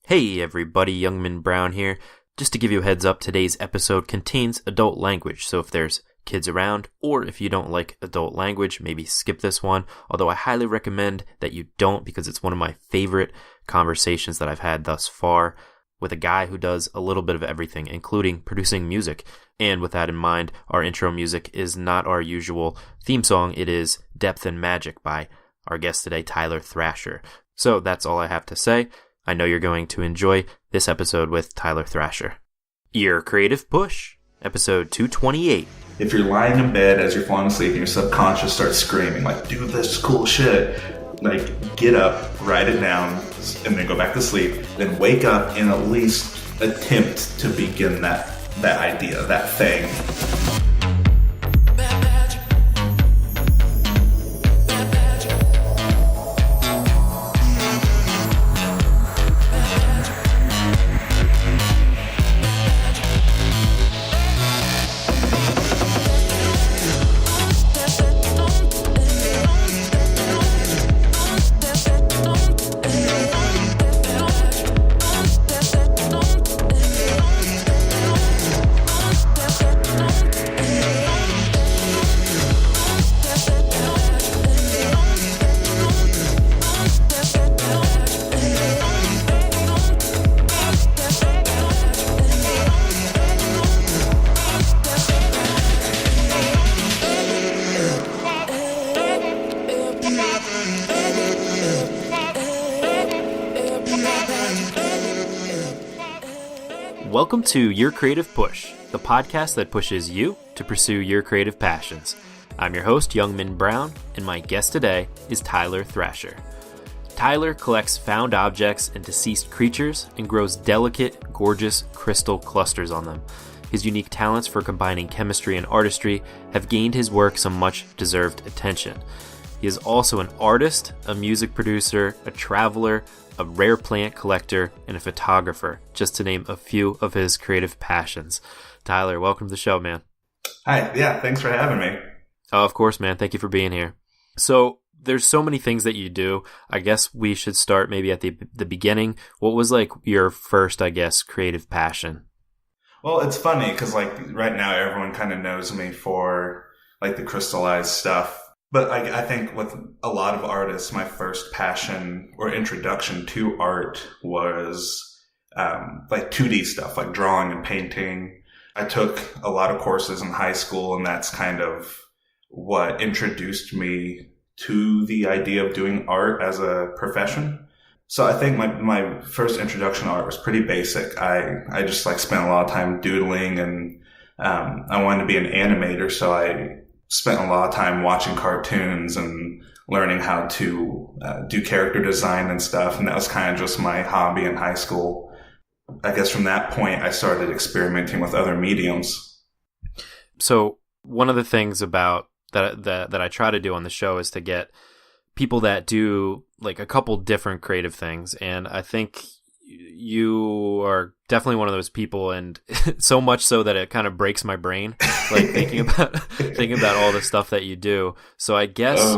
Hey everybody, Youngman Brown here. Just to give you a heads up, today's episode contains adult language, so if there's kids around, or if you don't like adult language, maybe skip this one, although I highly recommend that you don't because it's one of my favorite conversations that I've had thus far with a guy who does a little bit of everything, including producing music. And with that in mind, our intro music is not our usual theme song, it is Depth and Magic by our guest today, Tyler Thrasher. So that's all I have to say. I know you're going to enjoy this episode with Tyler Thrasher. Your Creative Push, episode 228. If you're lying in bed as you're falling asleep and your subconscious starts screaming, like, do this cool shit, like, get up, write it down, and then go back to sleep, then wake up and at least attempt to begin that idea, that thing. Welcome to Your Creative Push, the podcast that pushes you to pursue your creative passions. I'm your host, Youngman Brown, and my guest today is Tyler Thrasher. Tyler collects found objects and deceased creatures and grows delicate, gorgeous crystal clusters on them. His unique talents for combining chemistry and artistry have gained his work some much-deserved attention. He is also an artist, a music producer, a traveler, a rare plant collector, and a photographer, just to name a few of his creative passions. Tyler, welcome to the show, man. Hi, yeah, thanks for having me. Oh, of course, man. Thank you for being here. So, there's so many things that you do. I guess we should start maybe at the beginning. What was, like, your first, creative passion? Well, it's funny, because, right now everyone kind of knows me for, the crystallized stuff. But I think with a lot of artists, my first passion or introduction to art was 2D stuff, like drawing and painting. I took a lot of courses in high school, and that's kind of what introduced me to the idea of doing art as a profession. So I think my first introduction to art was pretty basic. I just spent a lot of time doodling, and I wanted to be an animator, so I spent a lot of time watching cartoons and learning how to do character design and stuff. And that was kind of just my hobby in high school. I guess from that point, I started experimenting with other mediums. So one of the things about that I try to do on the show is to get people that do a couple different creative things. And I think you are definitely one of those people, and so much so that it kind of breaks my brain, thinking about all the stuff that you do. So I guess,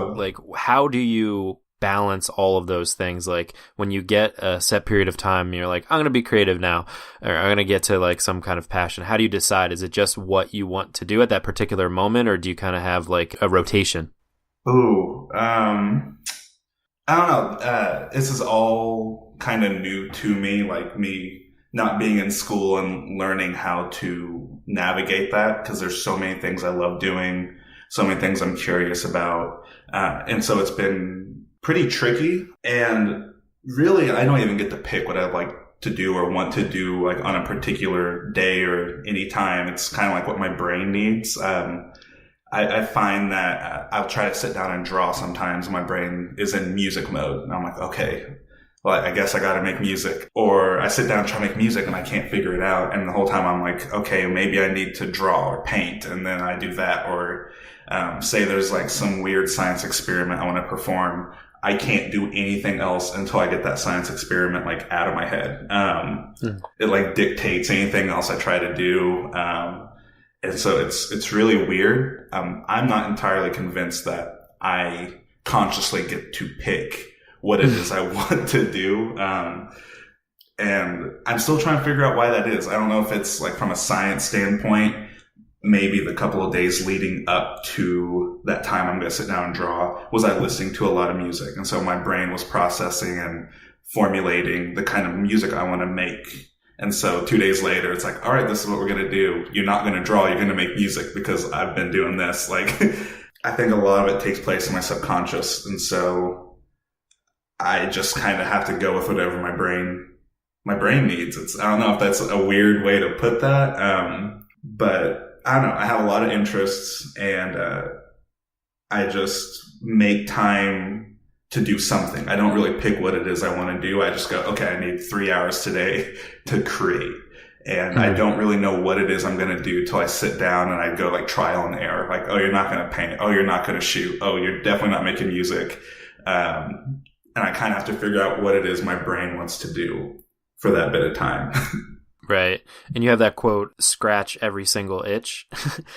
how do you balance all of those things? When you get a set period of time, you're like, I'm going to be creative now, or I'm going to get to some kind of passion. How do you decide? Is it just what you want to do at that particular moment, or do you kind of have a rotation? Ooh, I don't know. This is all kind of new to me, me not being in school and learning how to navigate that, because there's so many things I love doing, so many things I'm curious about. And so it's been pretty tricky. And really, I don't even get to pick what I'd like to do or want to do on a particular day or any time. It's kind of what my brain needs. I find that I'll try to sit down and draw sometimes. My brain is in music mode. And I'm like, okay, well, I guess I got to make music. Or I sit down and try to make music and I can't figure it out. And the whole time I'm like, okay, maybe I need to draw or paint. And then I do that. Or say there's some weird science experiment I want to perform. I can't do anything else until I get that science experiment out of my head. It dictates anything else I try to do. And so it's really weird. I'm not entirely convinced that I consciously get to pick what it is I want to do. And I'm still trying to figure out why that is. I don't know if it's like from a science standpoint, maybe the couple of days leading up to that time I'm going to sit down and draw, was I listening to a lot of music. And so my brain was processing and formulating the kind of music I want to make. And so 2 days later, it's like, all right, this is what we're going to do. You're not going to draw. You're going to make music because I've been doing this. Like, I think a lot of it takes place in my subconscious. And so I just kind of have to go with whatever my brain needs. I don't know if that's a weird way to put that. But I don't know. I have a lot of interests, and I just make time to do something. I don't really pick what it is I want to do. I just go, okay, I need 3 hours today to create. And I don't really know what it is I'm going to do till I sit down and I go like trial and error. Like, oh, you're not going to paint. Oh, you're not going to shoot. Oh, you're definitely not making music. And I kind of have to figure out what it is my brain wants to do for that bit of time. Right. And you have that quote, scratch every single itch.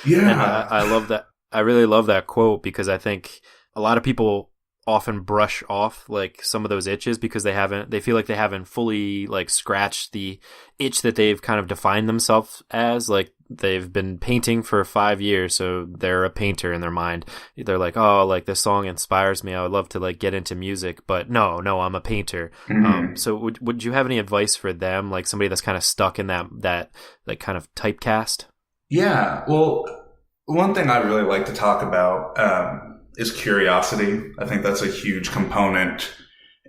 Yeah. And I love that. I really love that quote because I think a lot of people often brush off like some of those itches because they feel like they haven't fully like scratched the itch that they've kind of defined themselves as. Like they've been painting for 5 years, so they're a painter in their mind. They're like, oh, like this song inspires me. I would love to like get into music, but no, I'm a painter. Mm-hmm. So would you have any advice for them, like somebody that's kind of stuck in that like kind of typecast? Yeah. Well, one thing I really like to talk about is curiosity. I think that's a huge component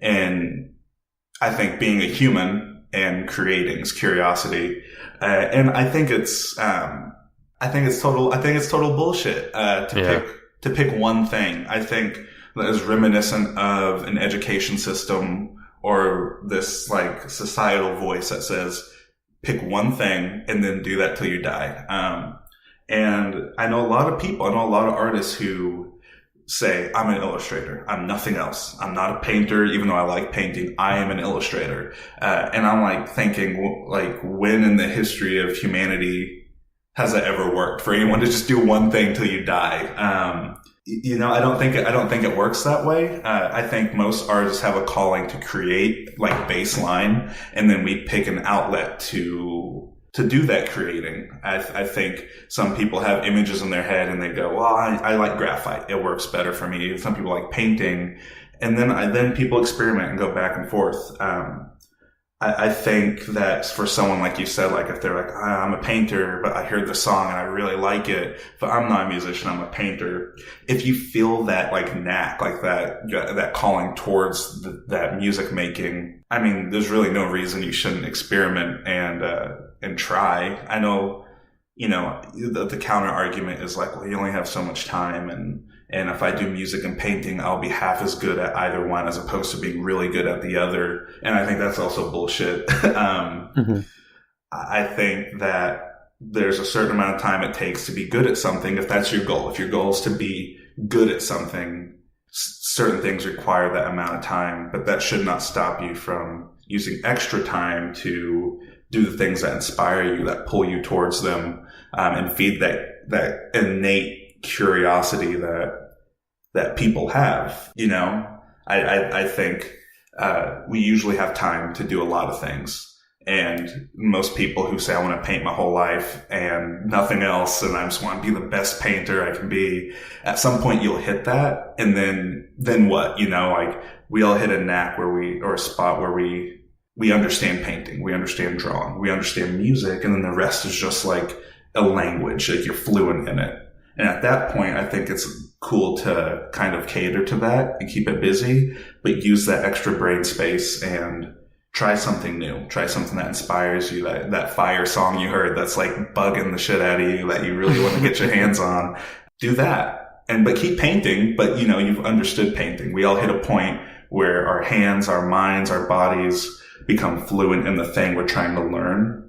in, I think, being a human and creating is curiosity. And I think it's total bullshit, to pick one thing. I think that is reminiscent of an education system or this like societal voice that says, pick one thing and then do that till you die. And I know a lot of artists who say, I'm an illustrator. I'm nothing else. I'm not a painter, even though I like painting. I am an illustrator. And I'm like thinking, like, when in the history of humanity has that ever worked for anyone to just do one thing till you die? I don't think it works that way. I think most artists have a calling to create like baseline, and then we pick an outlet to do that creating. I think some people have images in their head and they go, well, I like graphite. It works better for me. Some people like painting. And then people experiment and go back and forth. I think that for someone like you said, like if they're like, I'm a painter, but I heard the song and I really like it, but I'm not a musician, I'm a painter. If you feel that like knack, like that calling towards that music making, I mean, there's really no reason you shouldn't experiment and try. I know, the counter argument is like, well, you only have so much time, and if I do music and painting, I'll be half as good at either one as opposed to being really good at the other. And I think that's also bullshit. I think that there's a certain amount of time it takes to be good at something. If that's your goal, if your goal is to be good at something, certain things require that amount of time, but that should not stop you from using extra time to do the things that inspire you, that pull you towards them, and feed that innate curiosity that people have. I think we usually have time to do a lot of things, and most people who say I want to paint my whole life and nothing else, and I just want to be the best painter I can be, at some point you'll hit that, and then what? Like we all hit a knack or a spot where we understand painting, we understand drawing, we understand music, and then the rest is just like a language, like you're fluent in it. And at that point, I think it's cool to kind of cater to that and keep it busy, but use that extra brain space and try something new. Try something that inspires you, that fire song you heard that's like bugging the shit out of you that you really want to get your hands on. Do that. But keep painting, but you've understood painting. We all hit a point where our hands, our minds, our bodies become fluent in the thing we're trying to learn.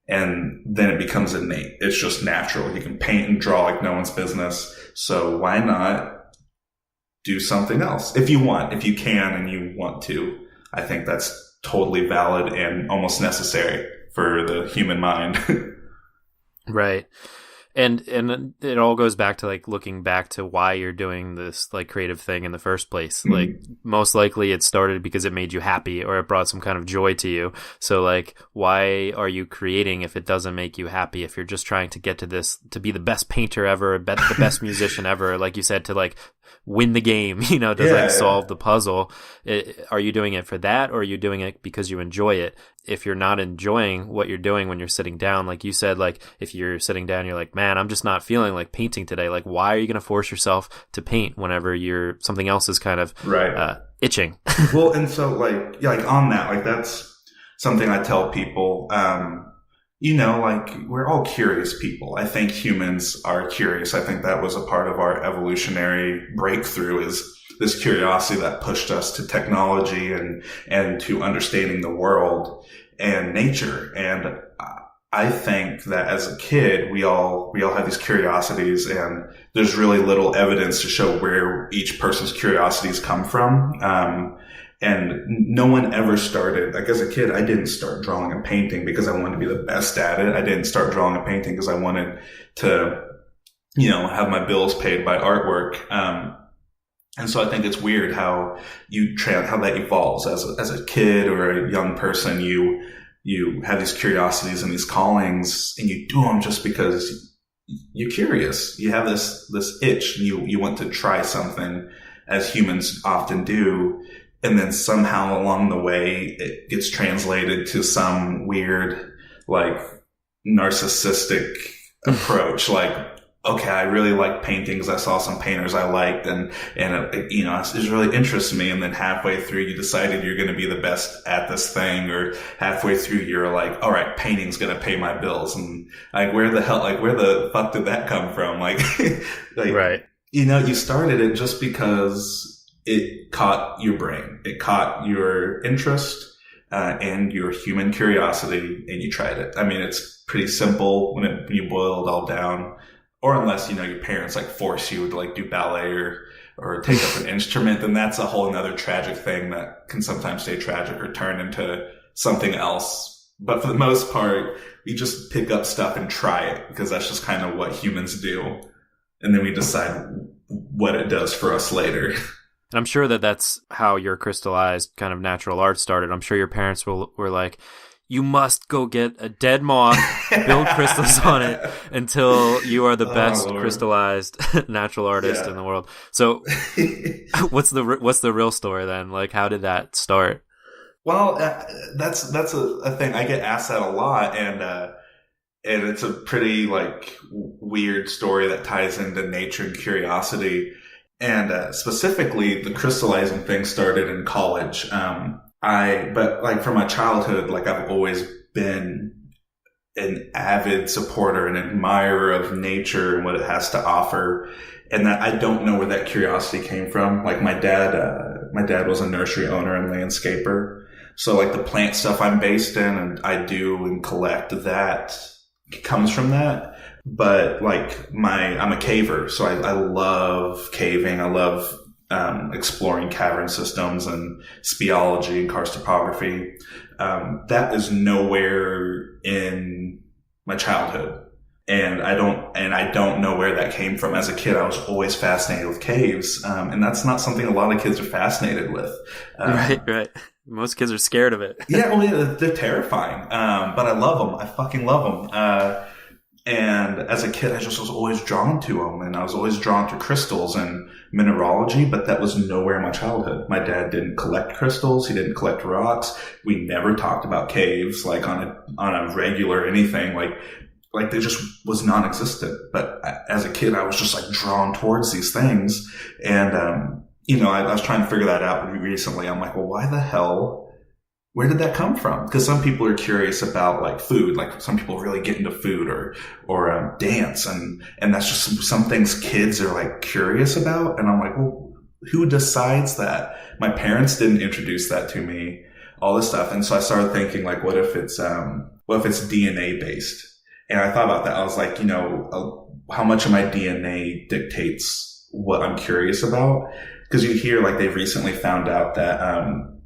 And then it becomes innate. It's just natural. You can paint and draw like no one's business. So why not do something else? If you can and you want to. I think that's totally valid and almost necessary for the human mind. Right. And it all goes back to like looking back to why you're doing this like creative thing in the first place. Mm-hmm. Like most likely it started because it made you happy or it brought some kind of joy to you. So like why are you creating if it doesn't make you happy? If you're just trying to get to this, to be the best painter ever, the best musician ever, like you said, to like win the game, you know, to like solve the puzzle. Are you doing it for that, or are you doing it because you enjoy it? If you're not enjoying what you're doing when you're sitting down, like you said, like if you're sitting down, you're like, man, I'm just not feeling like painting today. Like, why are you going to force yourself to paint whenever something else is kind of itching? Well, and so like on that, like that's something I tell people. You know, like we're all curious people. I think humans are curious. I think that was a part of our evolutionary breakthrough, is this curiosity that pushed us to technology and to understanding the world and nature. And I think that as a kid, we all have these curiosities, and there's really little evidence to show where each person's curiosities come from. And no one ever started, like as a kid, I didn't start drawing and painting because I wanted to be the best at it. I didn't start drawing and painting because I wanted to, you know, have my bills paid by artwork. And so I think it's weird how how that evolves as a kid or a young person. You have these curiosities and these callings, and you do them just because you're curious. You have this itch, and you want to try something, as humans often do. And then somehow along the way, it gets translated to some weird, like, narcissistic approach. Like, okay, I really like paintings. I saw some painters I liked, and it, you know, it really interests me. And then halfway through, you decided you're going to be the best at this thing, or halfway through, you're like, all right, painting's going to pay my bills. And like, where the fuck did that come from? Like, right. You know, you started it just because it caught your brain. It caught your interest and your human curiosity, and you tried it. I mean, it's pretty simple when you boil it all down. Or unless, you know, your parents like force you to like do ballet or take up an instrument, then that's a whole another tragic thing that can sometimes stay tragic or turn into something else. But for the most part, we just pick up stuff and try it because that's just kind of what humans do. And then we decide what it does for us later. And I'm sure that that's how your crystallized kind of natural art started. I'm sure your parents were like, you must go get a dead moth, build crystals on it until you are the best crystallized natural artist in the world. So what's the real story then? Like, how did that start? Well, that's a thing. I get asked that a lot, and it's a pretty like weird story that ties into nature and curiosity. And specifically, the crystallizing thing started in college. But like from my childhood, like I've always been an avid supporter and admirer of nature and what it has to offer. And that I don't know where that curiosity came from. Like my dad was a nursery owner and landscaper. So like the plant stuff I'm based in and I do and collect, that comes from that. But like I'm a caver. So I love caving. I love exploring cavern systems and speleology and karst topography. That is nowhere in my childhood. And I don't know where that came from. As a kid, I was always fascinated with caves. And that's not something a lot of kids are fascinated with. Right. Most kids are scared of it. Yeah, they're terrifying. But I love them. I fucking love them. And as a kid, I just was always drawn to them, and I was always drawn to crystals and mineralogy, but that was nowhere in my childhood. My dad didn't collect crystals. He didn't collect rocks. We never talked about caves, like on a regular anything, like they just was non-existent. But as a kid, I was just like drawn towards these things. And, you know, I was trying to figure that out recently. I'm like, well, why the hell? Where did that come from? Because some people are curious about like food, like some people really get into food or dance, and that's just some things kids are like curious about. And I'm like, well, who decides that? My parents didn't introduce that to me, all this stuff. And so I started thinking like, what if it's DNA based? And I thought about that. I was like, you know, how much of my DNA dictates what I'm curious about? Because you hear like they've recently found out that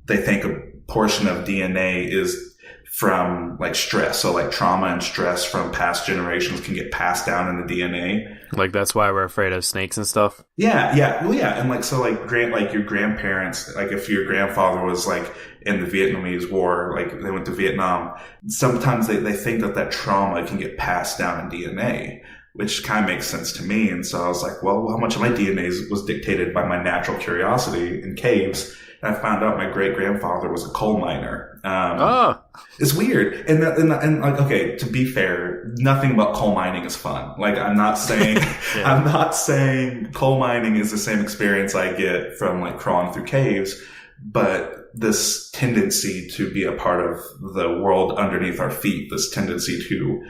they think a portion of DNA is from like stress. So like trauma and stress from past generations can get passed down in the DNA. Like that's why we're afraid of snakes and stuff. Yeah. Well, yeah. And like, so like your grandparents, like if your grandfather was like in the Vietnamese War, like they went to Vietnam, sometimes they think that trauma can get passed down in DNA, which kind of makes sense to me. And so I was like, well, how much of my DNA was dictated by my natural curiosity in caves? And I found out my great grandfather was a coal miner. It's weird. And like, okay, to be fair, nothing about coal mining is fun. Like, I'm not saying, yeah. I'm not saying coal mining is the same experience I get from like crawling through caves, but this tendency to be a part of the world underneath our feet, this tendency to,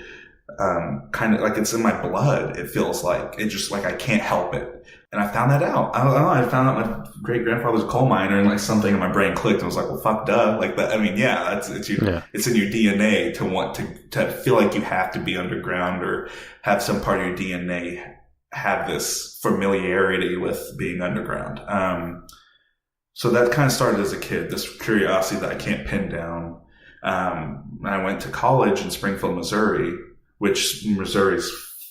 kind of like it's in my blood. It feels like it just like I can't help it. And I found that out. I don't know. I found out my great grandfather's a coal miner, and like something in my brain clicked. And I was like, well, fuck, duh. Like that. I mean, yeah, it's in your DNA to want to feel like you have to be underground or have some part of your DNA have this familiarity with being underground. So that kind of started as a kid, this curiosity that I can't pin down. I went to college in Springfield, Missouri, which Missouri's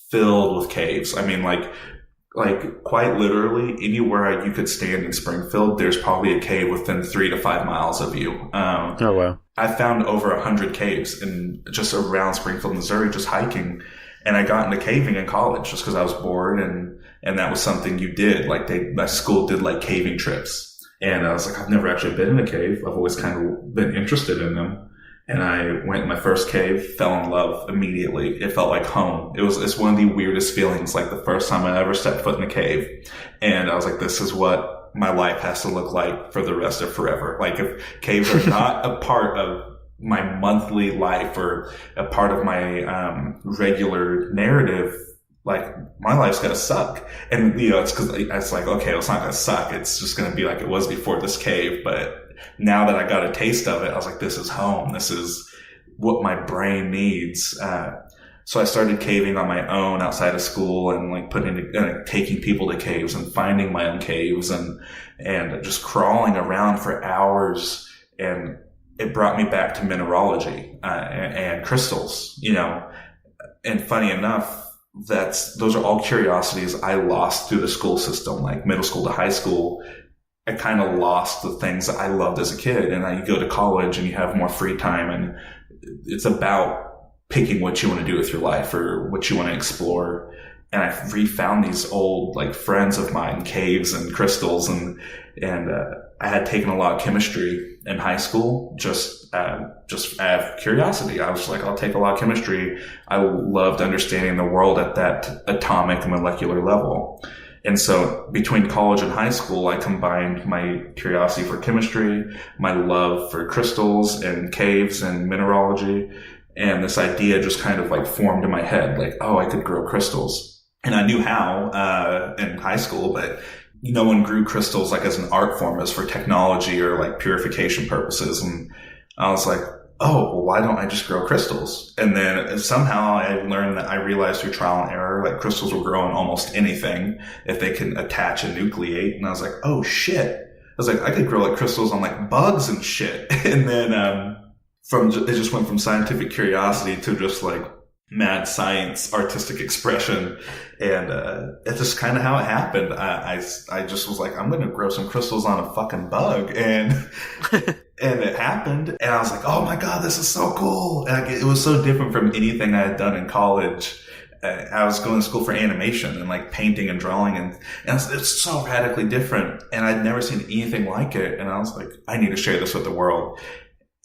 filled with caves. I mean, like quite literally anywhere you could stand in Springfield, there's probably a cave within 3 to 5 miles of you. Oh, wow. I found over 100 caves in just around Springfield, Missouri, just hiking. And I got into caving in college just because I was bored. And that was something you did. Like my school did like caving trips. And I was like, I've never actually been in a cave. I've always kind of been interested in them. And I went in my first cave, fell in love immediately. It felt like home. It's one of the weirdest feelings, like the first time I ever stepped foot in a cave. And I was like, this is what my life has to look like for the rest of forever. Like if caves are not a part of my monthly life or a part of my regular narrative, like my life's gonna suck. And it's because it's like, okay, it's not gonna suck. It's just gonna be like it was before this cave. But now that I got a taste of it, I was like, this is home. This is what my brain needs. So I started caving on my own outside of school and like taking people to caves and finding my own caves and just crawling around for hours. And it brought me back to mineralogy, and crystals, and funny enough, those are all curiosities I lost through the school system, like middle school to high school. I kind of lost the things that I loved as a kid. And you go to college and you have more free time, and it's about picking what you want to do with your life or what you want to explore. And I refound these old like friends of mine, caves and crystals, and I had taken a lot of chemistry in high school, just out of curiosity. I was like, I'll take a lot of chemistry. I loved understanding the world at that atomic and molecular level. And so between college and high school, I combined my curiosity for chemistry, my love for crystals and caves and mineralogy. And this idea just kind of like formed in my head, like, oh, I could grow crystals. And I knew how, in high school, but no one grew crystals like as an art form, as for technology or like purification purposes. And I was like, oh, well, why don't I just grow crystals? And then somehow I learned that I realized through trial and error, like crystals will grow on almost anything if they can attach and nucleate. And I was like, oh shit. I was like, I could grow like crystals on like bugs and shit. And then, it just went from scientific curiosity to just like mad science, artistic expression. And, it's just kind of how it happened. I just was like, I'm going to grow some crystals on a fucking bug. And, and it happened. And I was like, oh my God, this is so cool. And it was so different from anything I had done in college. I was going to school for animation and like painting and drawing, and it's so radically different. And I'd never seen anything like it. And I was like, I need to share this with the world.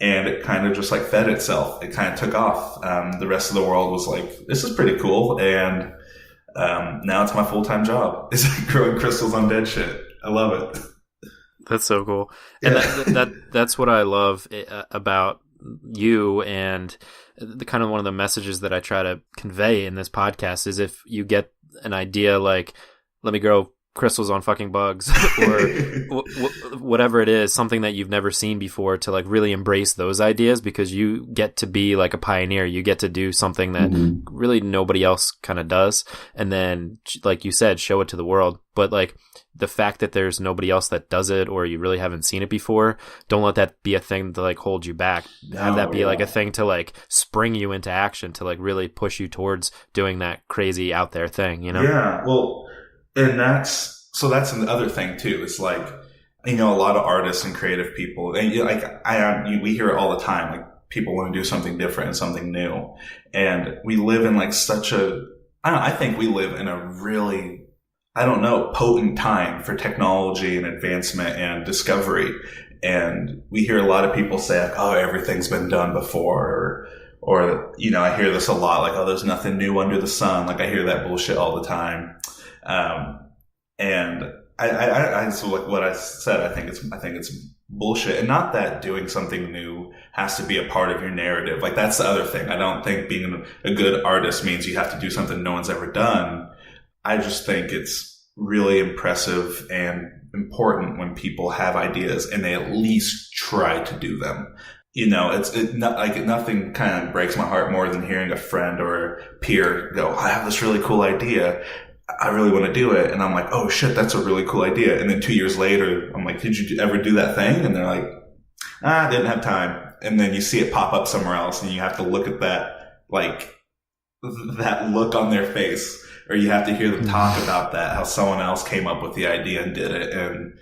And it kind of just like fed itself. It kind of took off. The rest of the world was like, this is pretty cool. And now it's my full-time job. It's like growing crystals on dead shit. I love it. That's so cool. And that's what I love about you, and the kind of one of the messages that I try to convey in this podcast is if you get an idea like, let me grow crystals on fucking bugs or whatever it is, something that you've never seen before, to like really embrace those ideas, because you get to be like a pioneer. You get to do something that really nobody else kind of does. And then, like you said, show it to the world. But like the fact that there's nobody else that does it, or you really haven't seen it before, don't let that be a thing to like hold you back. Have that be like a thing to like spring you into action, to like really push you towards doing that crazy out there thing, you know? Yeah. Well, and that's another thing too. It's like, you know, a lot of artists and creative people, and we hear it all the time. Like, people want to do something different and something new. And we live in like I think we live in a really, potent time for technology and advancement and discovery. And we hear a lot of people say like, oh, everything's been done before, or, you know, I hear this a lot, like, oh, there's nothing new under the sun. Like, I hear that bullshit all the time. And so like what I said, I think it's bullshit. And not that doing something new has to be a part of your narrative. Like, that's the other thing. I don't think being a good artist means you have to do something no one's ever done. I just think it's really impressive and important when people have ideas and they at least try to do them. You know, nothing kind of breaks my heart more than hearing a friend or a peer go, I have this really cool idea. I really want to do it. And I'm like, oh shit, that's a really cool idea. And then 2 years later, I'm like, did you ever do that thing? And they're like, I didn't have time. And then you see it pop up somewhere else, and you have to look at that, like, that look on their face, or you have to hear them talk about that, how someone else came up with the idea and did it. And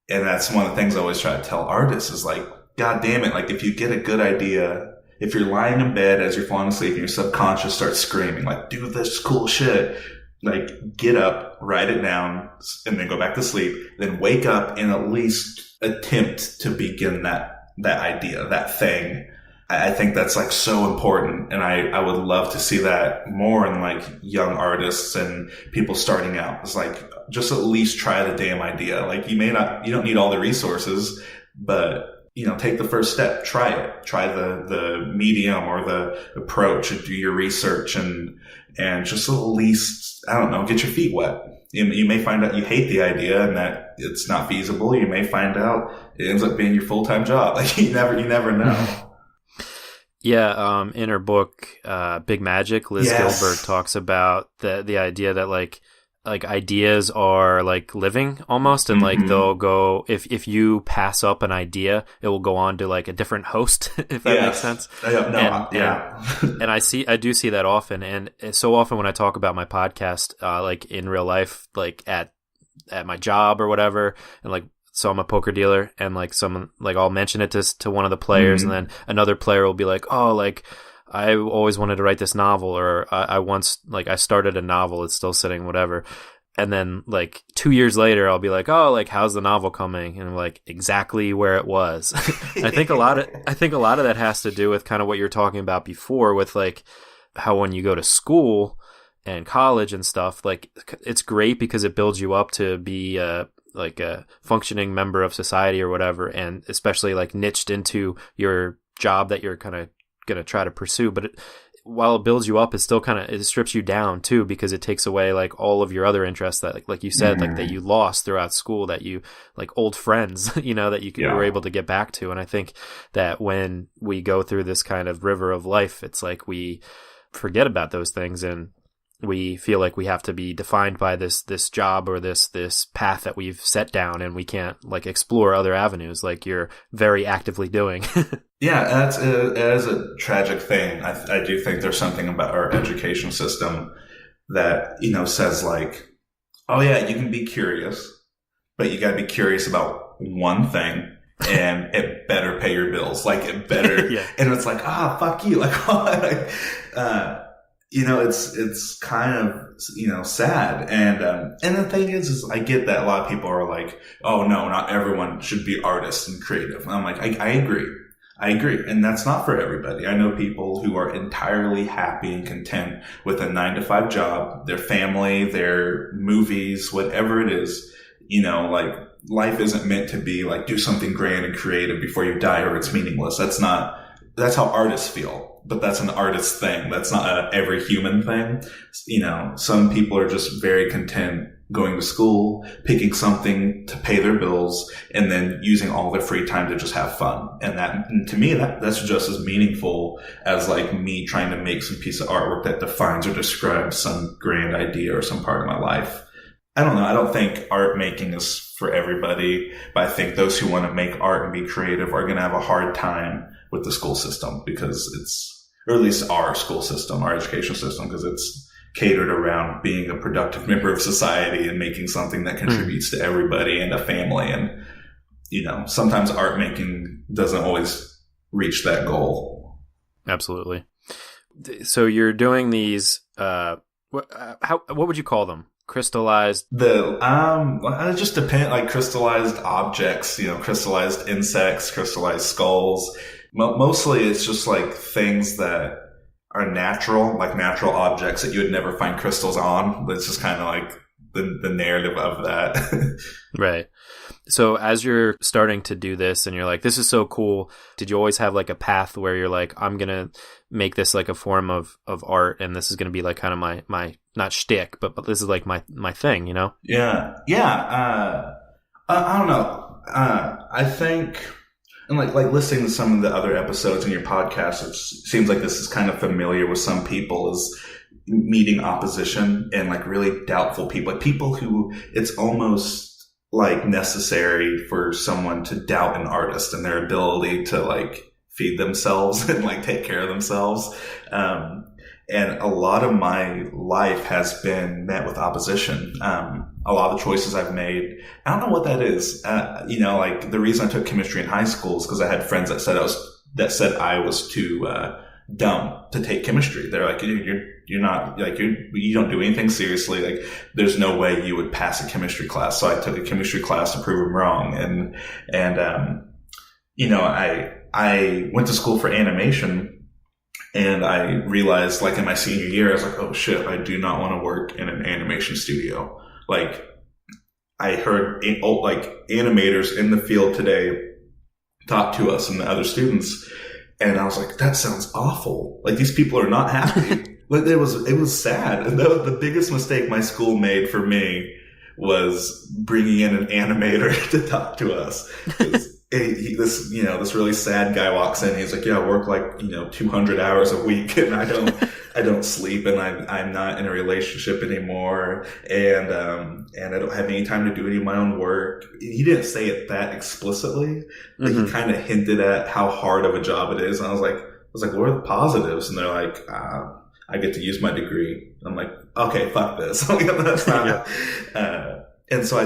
that's one of the things I always try to tell artists is like, God damn it. Like, if you get a good idea, if you're lying in bed as you're falling asleep and your subconscious starts screaming, like, do this cool shit, like, get up, write it down, and then go back to sleep, then wake up and at least attempt to begin that idea, that thing. I think that's like so important. And I would love to see that more in like young artists and people starting out. It's like, just at least try the damn idea. Like, you don't need all the resources, but, you know, take the first step, try it, try the medium or the approach, and do your research and just at least, I don't know, get your feet wet. You may find out you hate the idea and that it's not feasible. You may find out it ends up being your full-time job. Like, you never know. Yeah, in her book, Big Magic, Liz Gilbert talks about the idea that like ideas are like living almost, and like they'll go, if you pass up an idea, it will go on to like a different host, if that makes sense. And I do see that often, and so often when I talk about my podcast, like in real life, like at my job or whatever, and like, so I'm a poker dealer, and like someone, like, I'll mention it to one of the players, and then another player will be like, oh, like, I always wanted to write this novel, or I started a novel, it's still sitting, whatever. And then like 2 years later, I'll be like, oh, like, how's the novel coming? And I'm like, exactly where it was. I think a lot of that has to do with kind of what you're talking about before, with like how when you go to school and college and stuff, like, it's great because it builds you up to be like a functioning member of society or whatever, and especially like niched into your job that you're kind of going to try to pursue. But while it builds you up, it still it strips you down too, because it takes away like all of your other interests that, like you said, like that you lost throughout school, that you, like, old friends, you know, that you were able to get back to. And I think that when we go through this kind of river of life, it's like we forget about those things, and we feel like we have to be defined by this job or this path that we've set down, and we can't like explore other avenues like you're very actively doing. Yeah, it is a tragic thing. I do think there's something about our education system that, you know, says like, oh yeah, you can be curious, but you got to be curious about one thing, and it better pay your bills. Like, it better, and it's like, fuck you. Like, you know, it's kind of, you know, sad. And the thing is I get that a lot of people are like, oh no, not everyone should be artists and creative. And I'm like, I agree. And that's not for everybody. I know people who are entirely happy and content with a 9-to-5 job, their family, their movies, whatever it is. You know, like, life isn't meant to be like, do something grand and creative before you die or it's meaningless. That's how artists feel. But that's an artist thing. That's not every human thing. You know, some people are just very content going to school, picking something to pay their bills, and then using all their free time to just have fun. And to me, that's just as meaningful as like me trying to make some piece of artwork that defines or describes some grand idea or some part of my life. I don't know. I don't think art making is for everybody, but I think those who want to make art and be creative are going to have a hard time with the school system because or at least our school system, our education system, because it's catered around being a productive member of society and making something that contributes to everybody and a family. And, sometimes art making doesn't always reach that goal. Absolutely. So you're doing these, what would you call them? Crystallized? It just depends, like crystallized objects, crystallized insects, crystallized skulls. Mostly it's just like things that are natural objects that you would never find crystals on. That's just kind of like the narrative of that. Right. So as you're starting to do this and you're like, this is so cool, did you always have like a path where you're like, I'm going to make this like a form of art and this is going to be like kind of my not shtick, but this is like my thing, Yeah. Yeah. I don't know. I think, and like listening to some of the other episodes in your podcast, it seems like this is kind of familiar with some people, is meeting opposition and like really doubtful people, like people who it's almost like necessary for someone to doubt an artist and their ability to like feed themselves and like take care of themselves. And a lot of my life has been met with opposition. A lot of the choices I've made, I don't know what that is. Like the reason I took chemistry in high school is because I had friends that said I was too dumb to take chemistry. They're like, you're not like you don't do anything seriously. Like there's no way you would pass a chemistry class. So I took a chemistry class to prove them wrong. I went to school for animation. And I realized, like, in my senior year, I was like, oh, shit, I do not want to work in an animation studio. Like, I heard, animators in the field today talk to us and the other students, and I was like, that sounds awful. Like, these people are not happy. Like, it was sad. And the biggest mistake my school made for me was bringing in an animator to talk to us. This really sad guy walks in. He's like, yeah, I work like, 200 hours a week and I don't sleep and I'm not in a relationship anymore. And I don't have any time to do any of my own work. He didn't say it that explicitly, but he kind of hinted at how hard of a job it is. And I was like, what are the positives? And they're like, I get to use my degree. I'm like, okay, fuck this. That's not, and so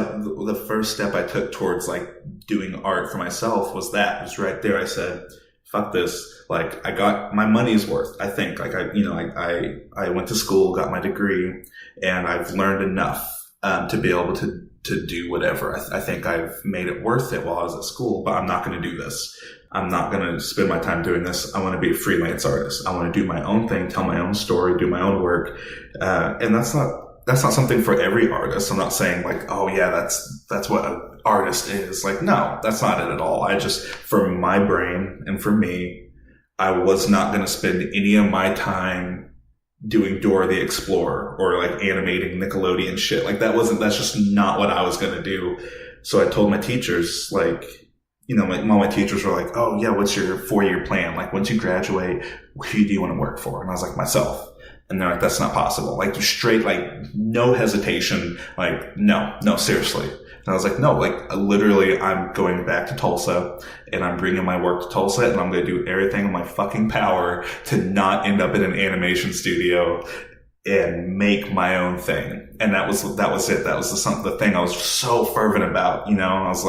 the first step I took towards like doing art for myself was right there. I said, fuck this. Like I got my money's worth. I think like I went to school, got my degree, and I've learned enough, to be able to do whatever. I think I've made it worth it while I was at school, but I'm not going to do this. I'm not going to spend my time doing this. I want to be a freelance artist. I want to do my own thing, tell my own story, do my own work. And that's not something for every artist. I'm not saying like, oh yeah, that's what an artist is. Like, no, that's not it at all. For my brain and for me, I was not going to spend any of my time doing Dora the Explorer or like animating Nickelodeon shit. Like that's just not what I was going to do. So I told my teachers, like, my teachers were like, oh yeah, what's your 4-year plan? Like once you graduate, who do you want to work for? And I was like, myself. And they're like, that's not possible. Like straight, like no hesitation. Like, no, seriously. And I was like, no, like literally I'm going back to Tulsa and I'm bringing my work to Tulsa and I'm going to do everything in my fucking power to not end up in an animation studio and make my own thing. And that was it. That was the thing I was so fervent about, and I was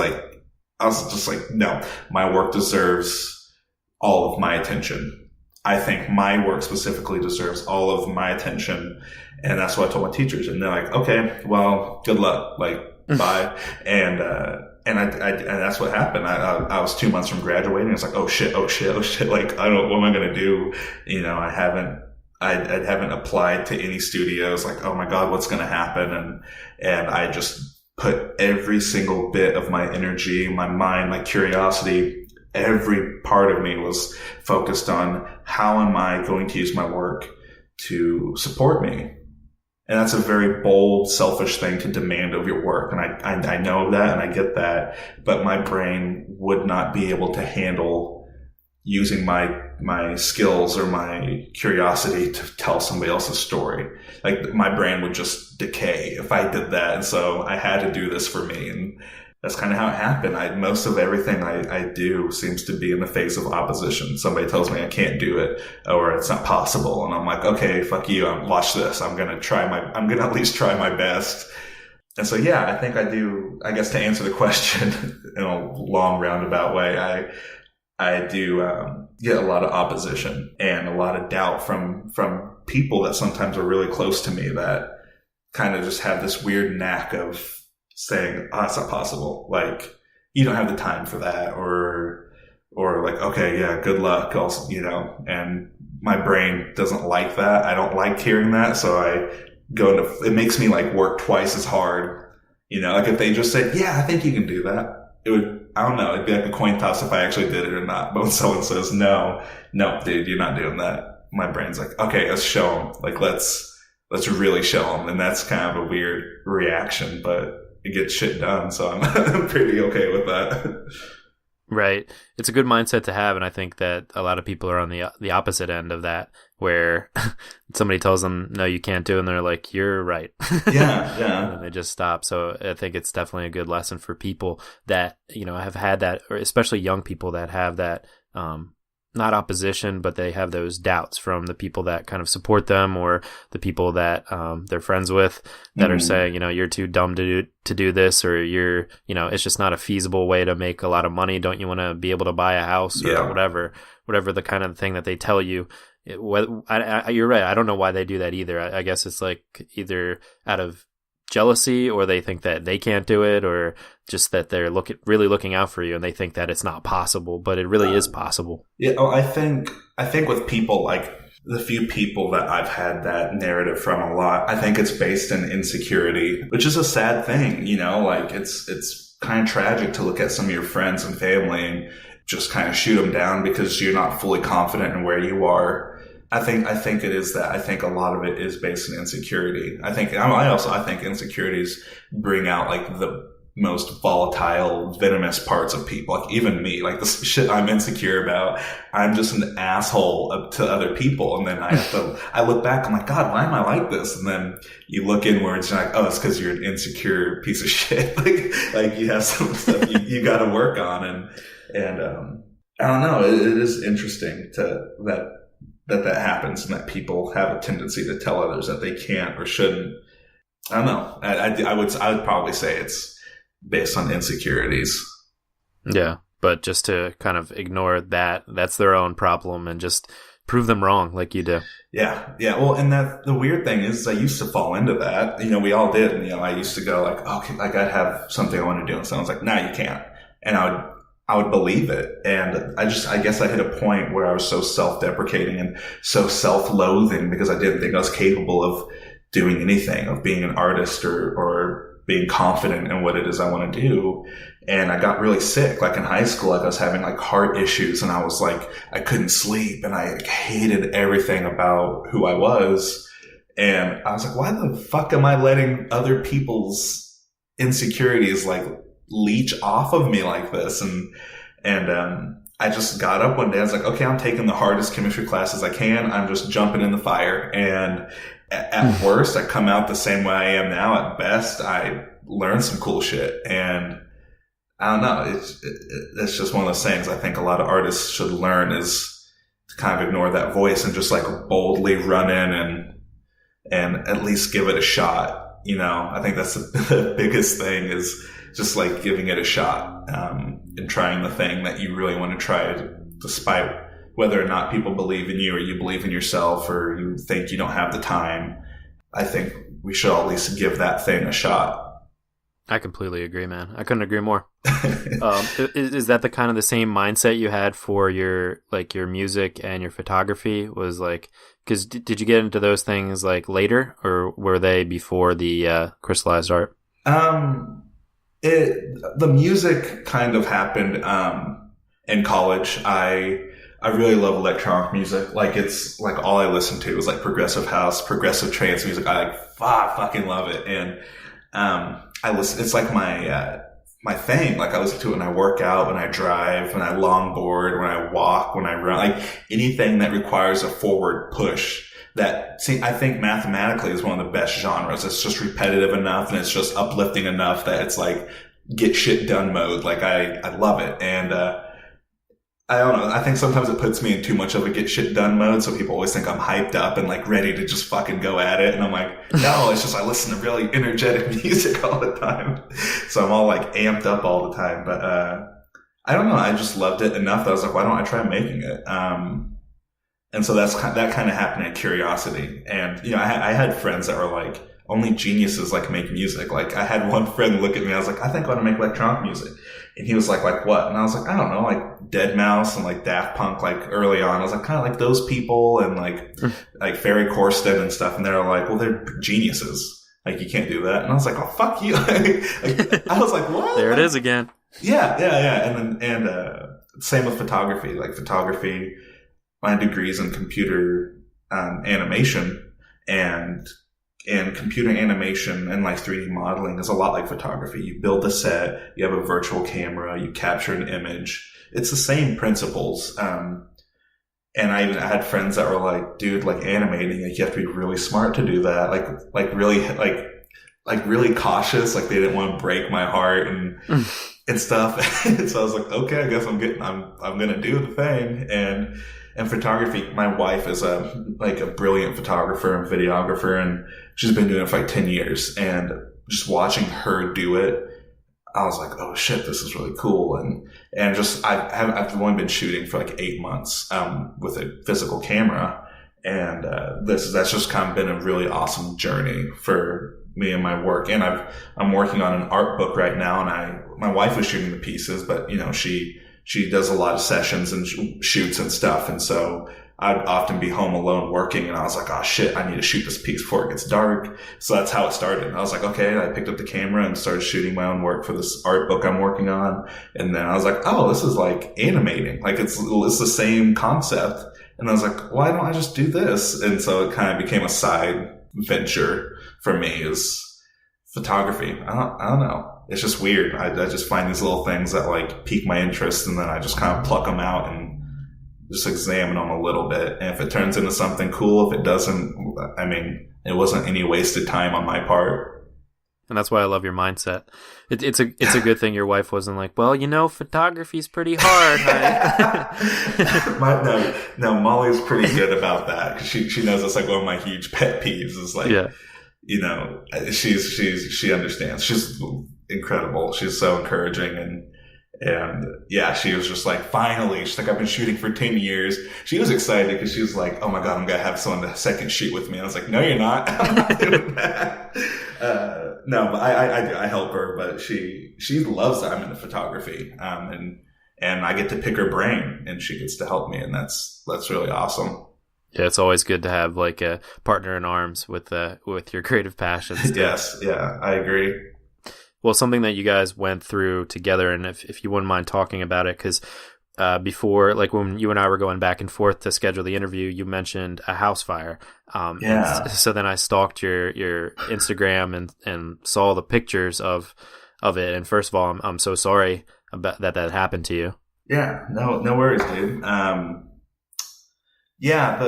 just like, no, my work deserves all of my attention. I think my work specifically deserves all of my attention. And that's what I told my teachers. And they're like, okay, well, good luck. Like, bye. And that's what happened. I was 2 months from graduating. I was like, oh shit. Like, what am I going to do? I haven't applied to any studios. Like, oh my God, what's going to happen? And I just put every single bit of my energy, my mind, my curiosity, every part of me was focused on how am I going to use my work to support me And that's a very bold, selfish thing to demand of your work. And I know that and I get that, but my brain would not be able to handle using my skills or my curiosity to tell somebody else's story. Like my brain would just decay if I did that. And so I had to do this for me. And that's kind of how it happened. Most of everything I do seems to be in the face of opposition. Somebody tells me I can't do it or it's not possible. And I'm like, okay, fuck you. Watch this. I'm going to at least try my best. And so, yeah, I think I do, I guess to answer the question in a long roundabout way, I do get a lot of opposition and a lot of doubt from people that sometimes are really close to me that kind of just have this weird knack of saying, oh, it's not possible. Like, you don't have the time for that. Or like, okay, yeah, good luck. Also, and my brain doesn't like that. I don't like hearing that. So I it makes me like work twice as hard. Like if they just said, yeah, I think you can do that. It would, I don't know. It'd be like a coin toss if I actually did it or not. But when someone says, no, dude, you're not doing that. My brain's like, okay, let's show them. Like, let's really show them. And that's kind of a weird reaction, but it gets shit done. So I'm pretty okay with that. Right. It's a good mindset to have. And I think that a lot of people are on the opposite end of that, where somebody tells them, no, you can't do it. And they're like, you're right. Yeah. And they just stop. So I think it's definitely a good lesson for people that, have had that, or especially young people that have that, not opposition, but they have those doubts from the people that kind of support them or the people that they're friends with that are saying, you're too dumb to do this, or you're, it's just not a feasible way to make a lot of money. Don't you want to be able to buy a house or whatever the kind of thing that they tell you. You're right. I don't know why they do that either. I guess it's like either out of jealousy, or they think that they can't do it, or just that they're really looking out for you and they think that it's not possible, but it really is possible. Yeah. I think with people, like the few people that I've had that narrative from a lot, I think it's based in insecurity, which is a sad thing, like it's kind of tragic to look at some of your friends and family and just kind of shoot them down because you're not fully confident in where you are. I think it is that. I think a lot of it is based in insecurity. I think insecurities bring out like the most volatile, venomous parts of people. Like even me, like the shit I'm insecure about, I'm just an asshole to other people. And then I look back, I'm like, God, why am I like this? And then you look inwards and you're like, oh, it's because you're an insecure piece of shit. like you have some stuff you got to work on. And I don't know. It is interesting that happens and that people have a tendency to tell others that they can't or shouldn't. I don't know. I would probably say it's based on insecurities. Yeah, but just to kind of ignore that's their own problem and just prove them wrong like you do. Yeah. Well, and the weird thing is I used to fall into that. We all did. And, I used to go like, okay, like I'd have something I want to do. And someone's like, no, you can't. And I would believe it. And I guess I hit a point where I was so self-deprecating and so self-loathing because I didn't think I was capable of doing anything, of being an artist or being confident in what it is I want to do. And I got really sick. Like in high school, like I was having like heart issues and I was like, I couldn't sleep and I hated everything about who I was. And I was like, why the fuck am I letting other people's insecurities like leech off of me like this? And I just got up one day. I was like, okay, I'm taking the hardest chemistry classes I can. I'm just jumping in the fire. And at worst, I come out the same way I am now. At best, I learn some cool shit. And I don't know. It's just one of those things I think a lot of artists should learn is to kind of ignore that voice and just like boldly run in and at least give it a shot. I think that's the biggest thing is just like giving it a shot, and trying the thing that you really want to try despite whether or not people believe in you or you believe in yourself or you think you don't have the time. I think we should at least give that thing a shot. I completely agree, man. I couldn't agree more. Is that the kind of the same mindset you had for your music and your photography? Was like, because did you get into those things like later, or were they before the crystallized art? The music kind of happened in college. I I really love electronic music. Like, it's like all I listen to is like progressive house, progressive trance music. I fucking love it. And, I listen, it's like my thing. Like, I listen to it when I work out, when I drive, when I longboard, when I walk, when I run, like anything that requires a forward push. I think mathematically is one of the best genres. It's just repetitive enough and it's just uplifting enough that it's like get shit done mode. Like, I love it. And, I don't know. I think sometimes it puts me in too much of a get shit done mode. So people always think I'm hyped up and like ready to just fucking go at it. And I'm like, no, it's just I listen to really energetic music all the time. So I'm all like amped up all the time. But, I don't know. I just loved it enough that I was like, why don't I try making it? And so that kind of happened at Curiosity. And, you know, I had friends that were like, only geniuses like make music. Like, I had one friend look at me. I was like, I think I want to make electronic music. And he was like what? And I was like, I don't know, like Deadmau5 and like Daft Punk, like early on. I was like, kind of like those people and like Ferry Corsten and stuff. And they were like, well, they're geniuses. Like, you can't do that. And I was like, oh, fuck you. Like, I was like, what? There it is again. Yeah. And same with photography. Like, photography, my degree's in computer animation, and computer animation and like 3D modeling is a lot like photography. You build a set, you have a virtual camera, you capture an image. It's the same principles. And I had friends that were like, dude, like animating, like you have to be really smart to do that. Like really cautious. Like, they didn't want to break my heart and stuff. And so I was like, okay, I guess I'm going to do the thing. And photography, my wife is a brilliant photographer and videographer, and she's been doing it for like 10 years. And just watching her do it, I was like, oh shit, this is really cool. And just, I've only been shooting for like 8 months, with a physical camera. And, that's just kind of been a really awesome journey for me and my work. And I'm working on an art book right now, and my wife was shooting the pieces, but you know, she does a lot of sessions and shoots and stuff. And so I'd often be home alone working, and I was like, oh shit, I need to shoot this piece before it gets dark. So that's how it started. And I was like, okay, I picked up the camera and started shooting my own work for this art book I'm working on. And then I was like, oh, this is like animating. Like, it's the same concept. And I was like, why don't I just do this? And so it kind of became a side venture for me, is photography. I don't know. It's just weird. I just find these little things that like pique my interest, and then I just kind of pluck them out and just examine them a little bit. And if it turns into something cool, if it doesn't, I mean, it wasn't any wasted time on my part. And that's why I love your mindset. It's a good thing your wife wasn't like, well, you know, photography's pretty hard, honey. No, Molly's pretty good about that, because she knows it's like one of my huge pet peeves is like, yeah. You know, she understands. She's incredible. She's so encouraging, and yeah, she was just like, finally, she's like, I've been shooting for 10 years. She was excited because she was like, oh my God, I'm going to have someone to second shoot with me. And I was like, no, you're not. I'm not doing that. No, but I help her, but she loves that I'm into photography. And I get to pick her brain, and she gets to help me. And that's really awesome. Yeah, it's always good to have like a partner in arms with your creative passions. Yes, yeah, I agree. Well, something that you guys went through together, and if you wouldn't mind talking about it, because before, like when you and I were going back and forth to schedule the interview, you mentioned a house fire. Yeah. So then I stalked your Instagram and saw the pictures of it. And first of all, I'm so sorry about that happened to you. Yeah, no worries, dude. Yeah,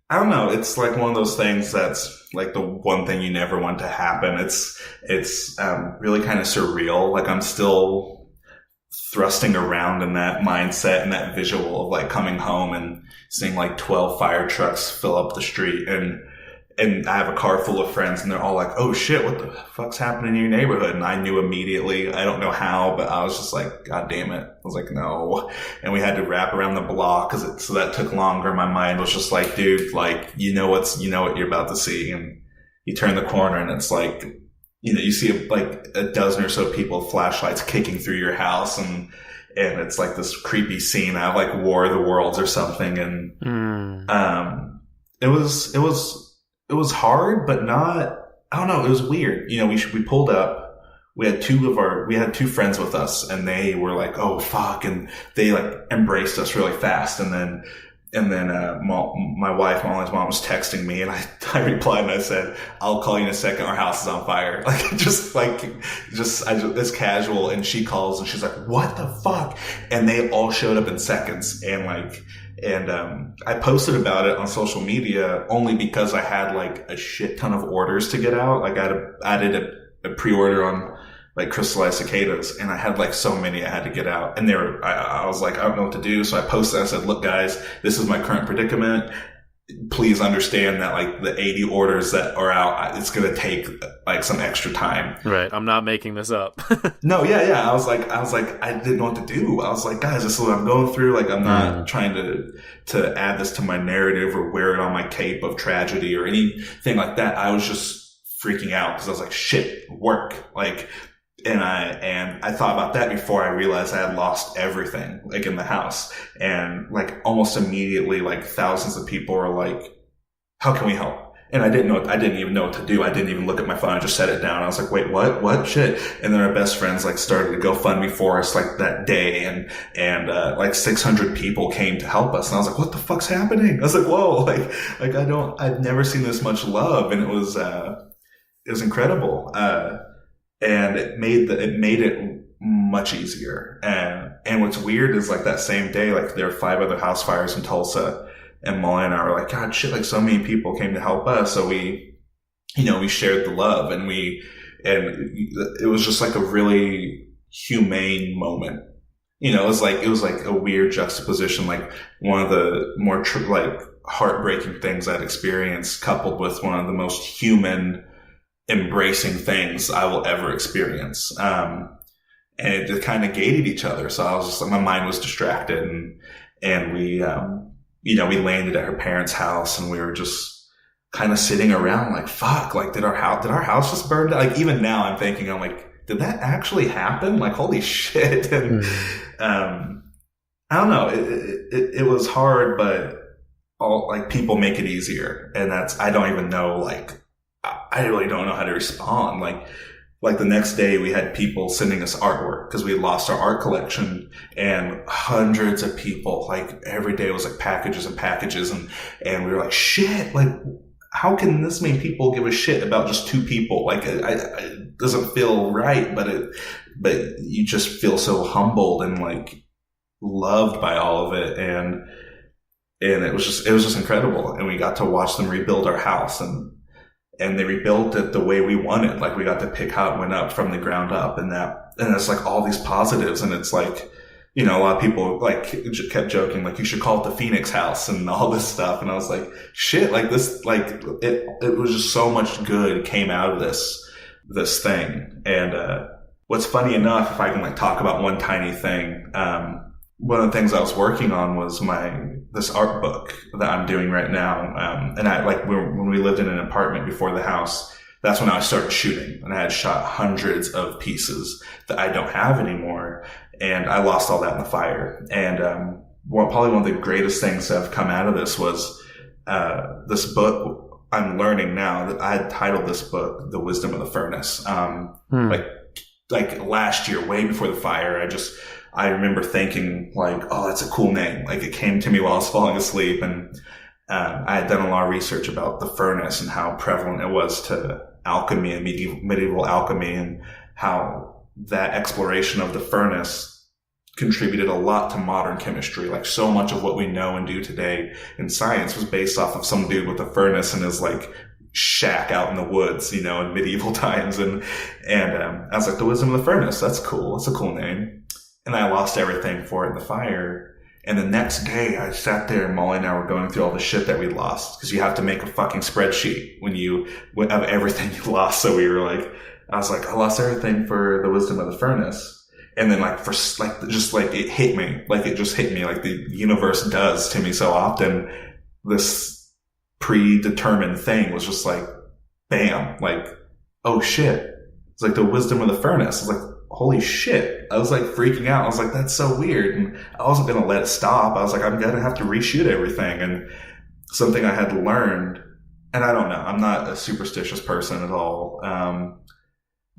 I don't know. It's like one of those things that's like the one thing you never want to happen. It's really kind of surreal. Like, I'm still thrusting around in that mindset and that visual of like coming home and seeing like 12 fire trucks fill up the street. And I have a car full of friends, and they're all like, oh shit, what the fuck's happening in your neighborhood? And I knew immediately. I don't know how, but I was just like, God damn it. I was like, no. And we had to wrap around the block so that took longer. My mind was just like, dude, like, you know what you're about to see. And you turn the corner, and it's like, you know, you see like a dozen or so people with flashlights kicking through your house, and it's like this creepy scene out of like War of the Worlds or something. And, it was hard, but not, I don't know. It was weird. You know, we pulled up, we had two friends with us, and they were like, oh fuck, and they like embraced us really fast. And then my wife, Molly's mom, was texting me, and I replied and I said, I'll call you in a second. Our house is on fire. It's casual. And she calls and she's like, what the fuck? And they all showed up in seconds. And I posted about it on social media only because I had like a shit ton of orders to get out. Like I did a pre-order on like crystallized cicadas, and I had like so many I had to get out, and I was like, I don't know what to do. So I posted, I said, look guys, this is my current predicament. Please understand that like the 80 orders that are out, it's going to take like some extra time. Right. I'm not making this up. No. Yeah. I was like, I didn't know what to do. I was like, guys, this is what I'm going through. Like, I'm not trying to add this to my narrative or wear it on my cape of tragedy or anything like that. I was just freaking out because I was like, shit, work. Like, and I thought about that before I realized I had lost everything, like in the house. And like almost immediately, like thousands of people were like, how can we help? And I didn't even know what to do. I didn't even look at my phone. I just set it down. I was like, wait, what? Shit. And then our best friends like started to GoFundMe for us like that day. And like 600 people came to help us. And I was like, what the fuck's happening? I was like, whoa, I've never seen this much love. And it was incredible. And it made it much easier. And what's weird is like that same day, like there were 5 other house fires in Tulsa, and Molly and I were like, God, shit, like so many people came to help us. So we shared the love, and it was just like a really humane moment. It was like a weird juxtaposition, like one of the more like heartbreaking things I'd experienced coupled with one of the most human embracing things I will ever experience. And it kind of gated each other. So I was just like, my mind was distracted, and we landed at her parents' house, and we were just kind of sitting around like, fuck, like did our house just burn down? Like even now I'm thinking, I'm like, did that actually happen? Like, holy shit. And, I don't know. It was hard, but like people make it easier. And I don't even know, like, I really don't know how to respond. Like the next day we had people sending us artwork because we lost our art collection, and hundreds of people, like every day was like packages and packages. And we were like, shit, like how can this many people give a shit about just 2 people? Like it doesn't feel right, but you just feel so humbled and like loved by all of it. And it was just incredible. And we got to watch them rebuild our house, and they rebuilt it the way we wanted. Like we got to pick how it went up from the ground up, and it's like all these positives. And it's like, a lot of people like kept joking, like you should call it the Phoenix House and all this stuff. And I was like, shit, like this, like it was just so much good came out of this thing. And, what's funny enough, if I can like talk about one tiny thing, one of the things I was working on was this art book that I'm doing right now. And I like when we lived in an apartment before the house, that's when I started shooting, and I had shot hundreds of pieces that I don't have anymore. And I lost all that in the fire. And, probably one of the greatest things that have come out of this was, this book I'm learning now that I had titled this book, The Wisdom of the Furnace. Like last year, way before the fire, I remember thinking like, oh, that's a cool name. Like it came to me while I was falling asleep, and I had done a lot of research about the furnace and how prevalent it was to alchemy and medieval alchemy, and how that exploration of the furnace contributed a lot to modern chemistry. Like so much of what we know and do today in science was based off of some dude with a furnace in his like shack out in the woods, in medieval times. And I was like, the wisdom of the furnace. That's cool. That's a cool name. And I lost everything for it in the fire. And the next day I sat there, and Molly and I were going through all the shit that we lost, because you have to make a fucking spreadsheet of everything you lost. So I was like, I lost everything for the wisdom of the furnace. And then it hit me, like it just hit me like the universe does to me so often. This predetermined thing was just like, bam, like, oh shit. It's like the wisdom of the furnace. It's like, holy shit. I was like freaking out. I was like, that's so weird. And I wasn't going to let it stop. I was like, I'm going to have to reshoot everything. And something I had learned, and I don't know, I'm not a superstitious person at all.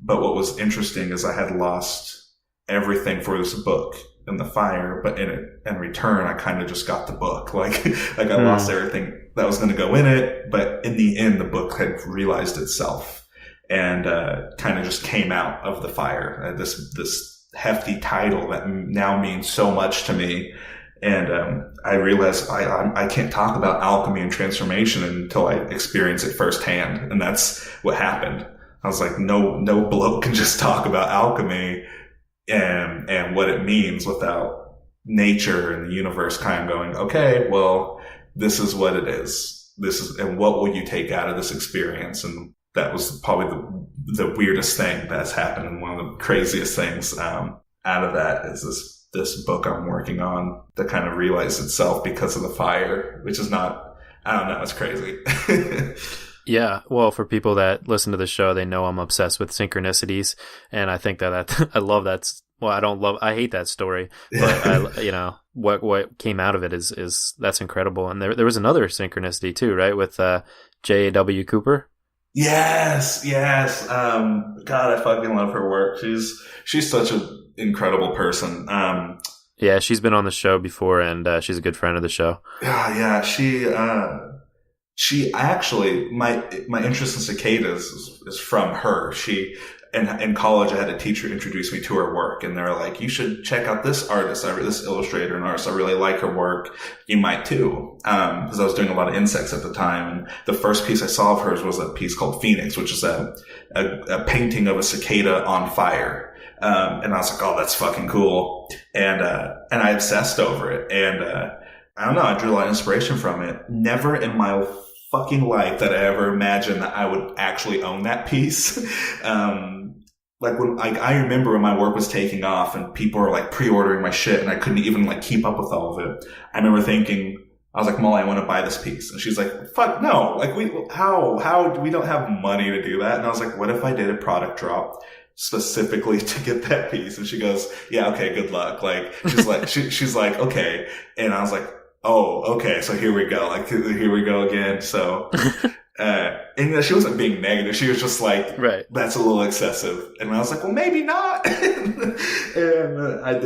But what was interesting is I had lost everything for this book in the fire, but in return, I kind of just got the book. Like I lost everything that was going to go in it, but in the end, the book had realized itself and kind of just came out of the fire. This hefty title that now means so much to me. And I realized I can't talk about alchemy and transformation until I experience it firsthand. And that's what happened. I was like, no bloke can just talk about alchemy and what it means without nature and the universe kind of going, okay, well, this is what it is. And what will you take out of this experience? And that was probably the weirdest thing that's happened. And one of the craziest things out of that is this book I'm working on that kind of realized itself because of the fire, which is not, I don't know, it's crazy. Yeah, well, for people that listen to the show, they know I'm obsessed with synchronicities, and I think that I love that. Well, I hate that story, but what came out of it is that's incredible. And there was another synchronicity too, right, with J.W. Cooper. Yes. God, I fucking love her work. She's such an incredible person. Yeah, she's been on the show before, and she's a good friend of the show. Yeah, she actually, my interest in cicadas is from her. In college, I had a teacher introduce me to her work, and they were like, you should check out this artist, this illustrator and artist. I really like her work. You might too. Because I was doing a lot of insects at the time. And the first piece I saw of hers was a piece called Phoenix, which is a painting of a cicada on fire. And I was like, oh, that's fucking cool. And I obsessed over it. And, I don't know, I drew a lot of inspiration from it. Never in my fucking life that I ever imagined that I would actually own that piece. I remember when my work was taking off and people were like pre-ordering my shit and I couldn't even like keep up with all of it. I remember thinking, I was like, Molly, I want to buy this piece. And she's like, fuck no. Like we don't have money to do that. And I was like, what if I did a product drop specifically to get that piece? And she goes, yeah, okay, good luck. Like, she's like, she's like, okay. And I was like, oh, okay. So here we go. Like, here we go again. So, and she wasn't being negative. She was just like, right, that's a little excessive. And I was like, well, maybe not. And I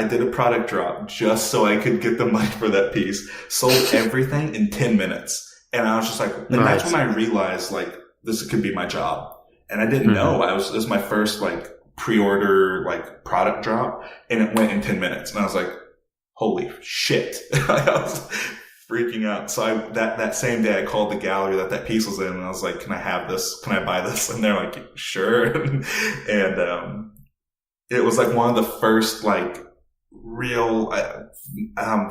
did a product drop just so I could get the money for that piece. Sold everything in 10 minutes. And I was just like, and that's when I realized like, this could be my job. And I didn't know. It was my first like pre-order, like product drop, and it went in 10 minutes. And I was like, holy shit. I was freaking out. So that same day I called the gallery that piece was in and I was like, can I have this? Can I buy this? And they're like, sure. And it was like one of the first like real,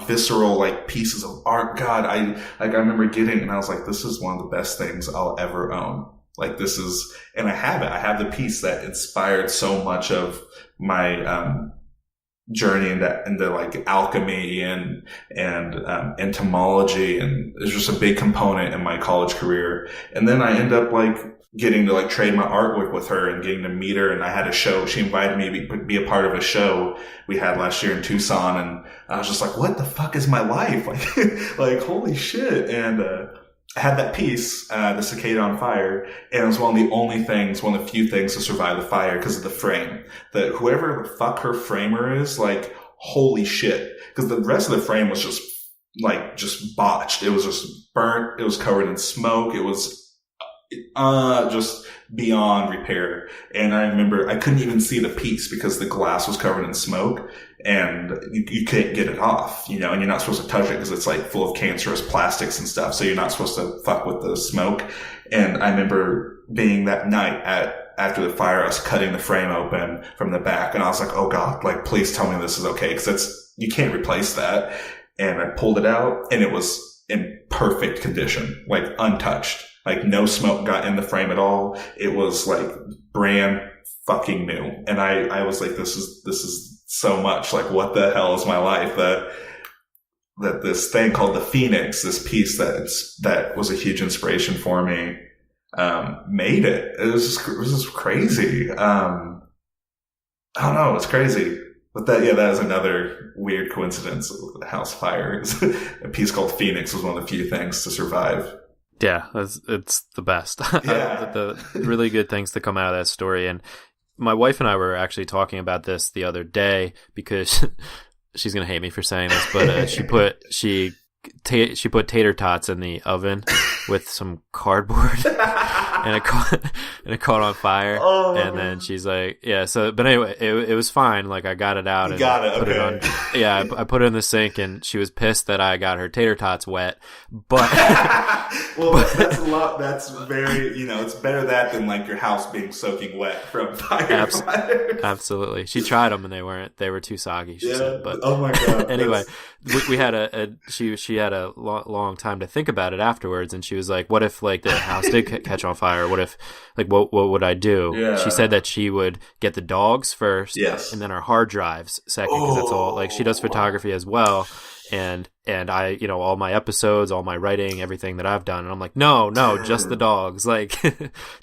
visceral like pieces of art. God, I remember getting, and I was like, this is one of the best things I'll ever own. Like this is, and I have it. I have the piece that inspired so much of my, journey into like alchemy and entomology, and it's just a big component in my college career. And then I end up like getting to like trade my artwork with her and getting to meet her. And I had a show. She invited me to be a part of a show we had last year in Tucson. And I was just like, what the fuck is my life? Like holy shit. And, I had that piece, the cicada on fire, and it was one of the few things to survive the fire because of the frame. That whoever the fuck her framer is, like, holy shit. Because the rest of the frame was just botched. It was just burnt. It was covered in smoke. It was, just beyond repair. And I remember I couldn't even see the piece because the glass was covered in smoke. And you can't get it off, and you're not supposed to touch it because it's like full of cancerous plastics and stuff. So you're not supposed to fuck with the smoke. And I remember being that night after the fire, I was cutting the frame open from the back and I was like, oh God, like, please tell me this is okay. Cause you can't replace that. And I pulled it out and it was in perfect condition, like untouched, like no smoke got in the frame at all. It was like brand fucking new. And I was like, this is so much like, what the hell is my life that this thing called the Phoenix, this piece that was a huge inspiration for me, made it. It was just crazy. I don't know. It's crazy. But that is another weird coincidence with the house fire. A piece called Phoenix was one of the few things to survive. Yeah, it's the best. Yeah. The really good things that come out of that story. And my wife and I were actually talking about this the other day because she's gonna hate me for saying this, but she put tater tots in the oven with some cardboard, and it caught on fire. Oh. And then she's like, yeah. So, but anyway, it was fine. Like I got it out and put it on. Yeah, I put it in the sink, and she was pissed that I got her tater tots wet. But well, that's a lot. That's very, it's better that than like your house being soaking wet from fire. Absolutely. She tried them and they were too soggy. She said. But oh my god. Anyway, we had she had a long time to think about it afterwards, and she was like, "What if like the house did catch on fire? What if like what would I do?" Yeah. She said that she would get the dogs first, yes, and then our hard drives second, because that's all. Like she does photography as well. And I, all my episodes, all my writing, everything that I've done. And I'm like, no, just the dogs, like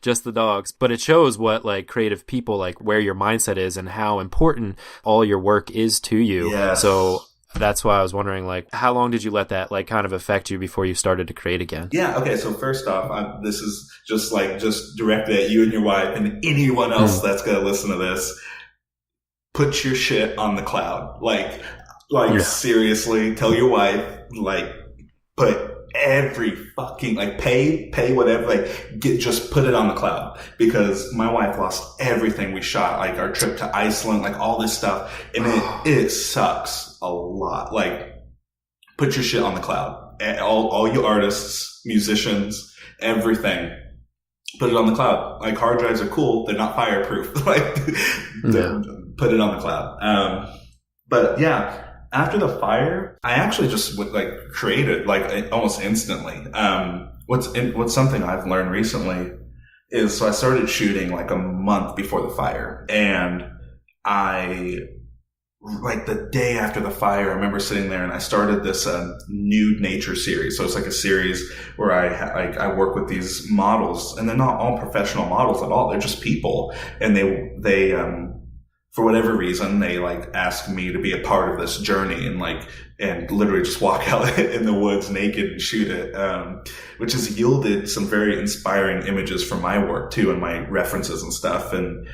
just the dogs. But it shows what like creative people, like where your mindset is and how important all your work is to you. Yes. So that's why I was wondering, like, how long did you let that like kind of affect you before you started to create again? Yeah. Okay. So first off, this is just directed at you and your wife and anyone else that's going to listen to this. Put your shit on the cloud. Seriously, tell your wife, put every fucking, pay whatever, just put it on the cloud. Because my wife lost everything we shot, our trip to Iceland, all this stuff. And it sucks a lot. Put your shit on the cloud. All you artists, musicians, everything. Put it on the cloud. Hard drives are cool. They're not fireproof. Put it on the cloud. But yeah. After the fire, I actually just created almost instantly. What's something I've learned recently is, so I started shooting a month before the fire, and the day after the fire, I remember sitting there and I started this nude nature series. So it's a series where I work with these models, and they're not all professional models at all. They're just people, and they for whatever reason, they asked me to be a part of this journey and literally just walk out in the woods naked and shoot it, which has yielded some very inspiring images from my work too, and my references and stuff. And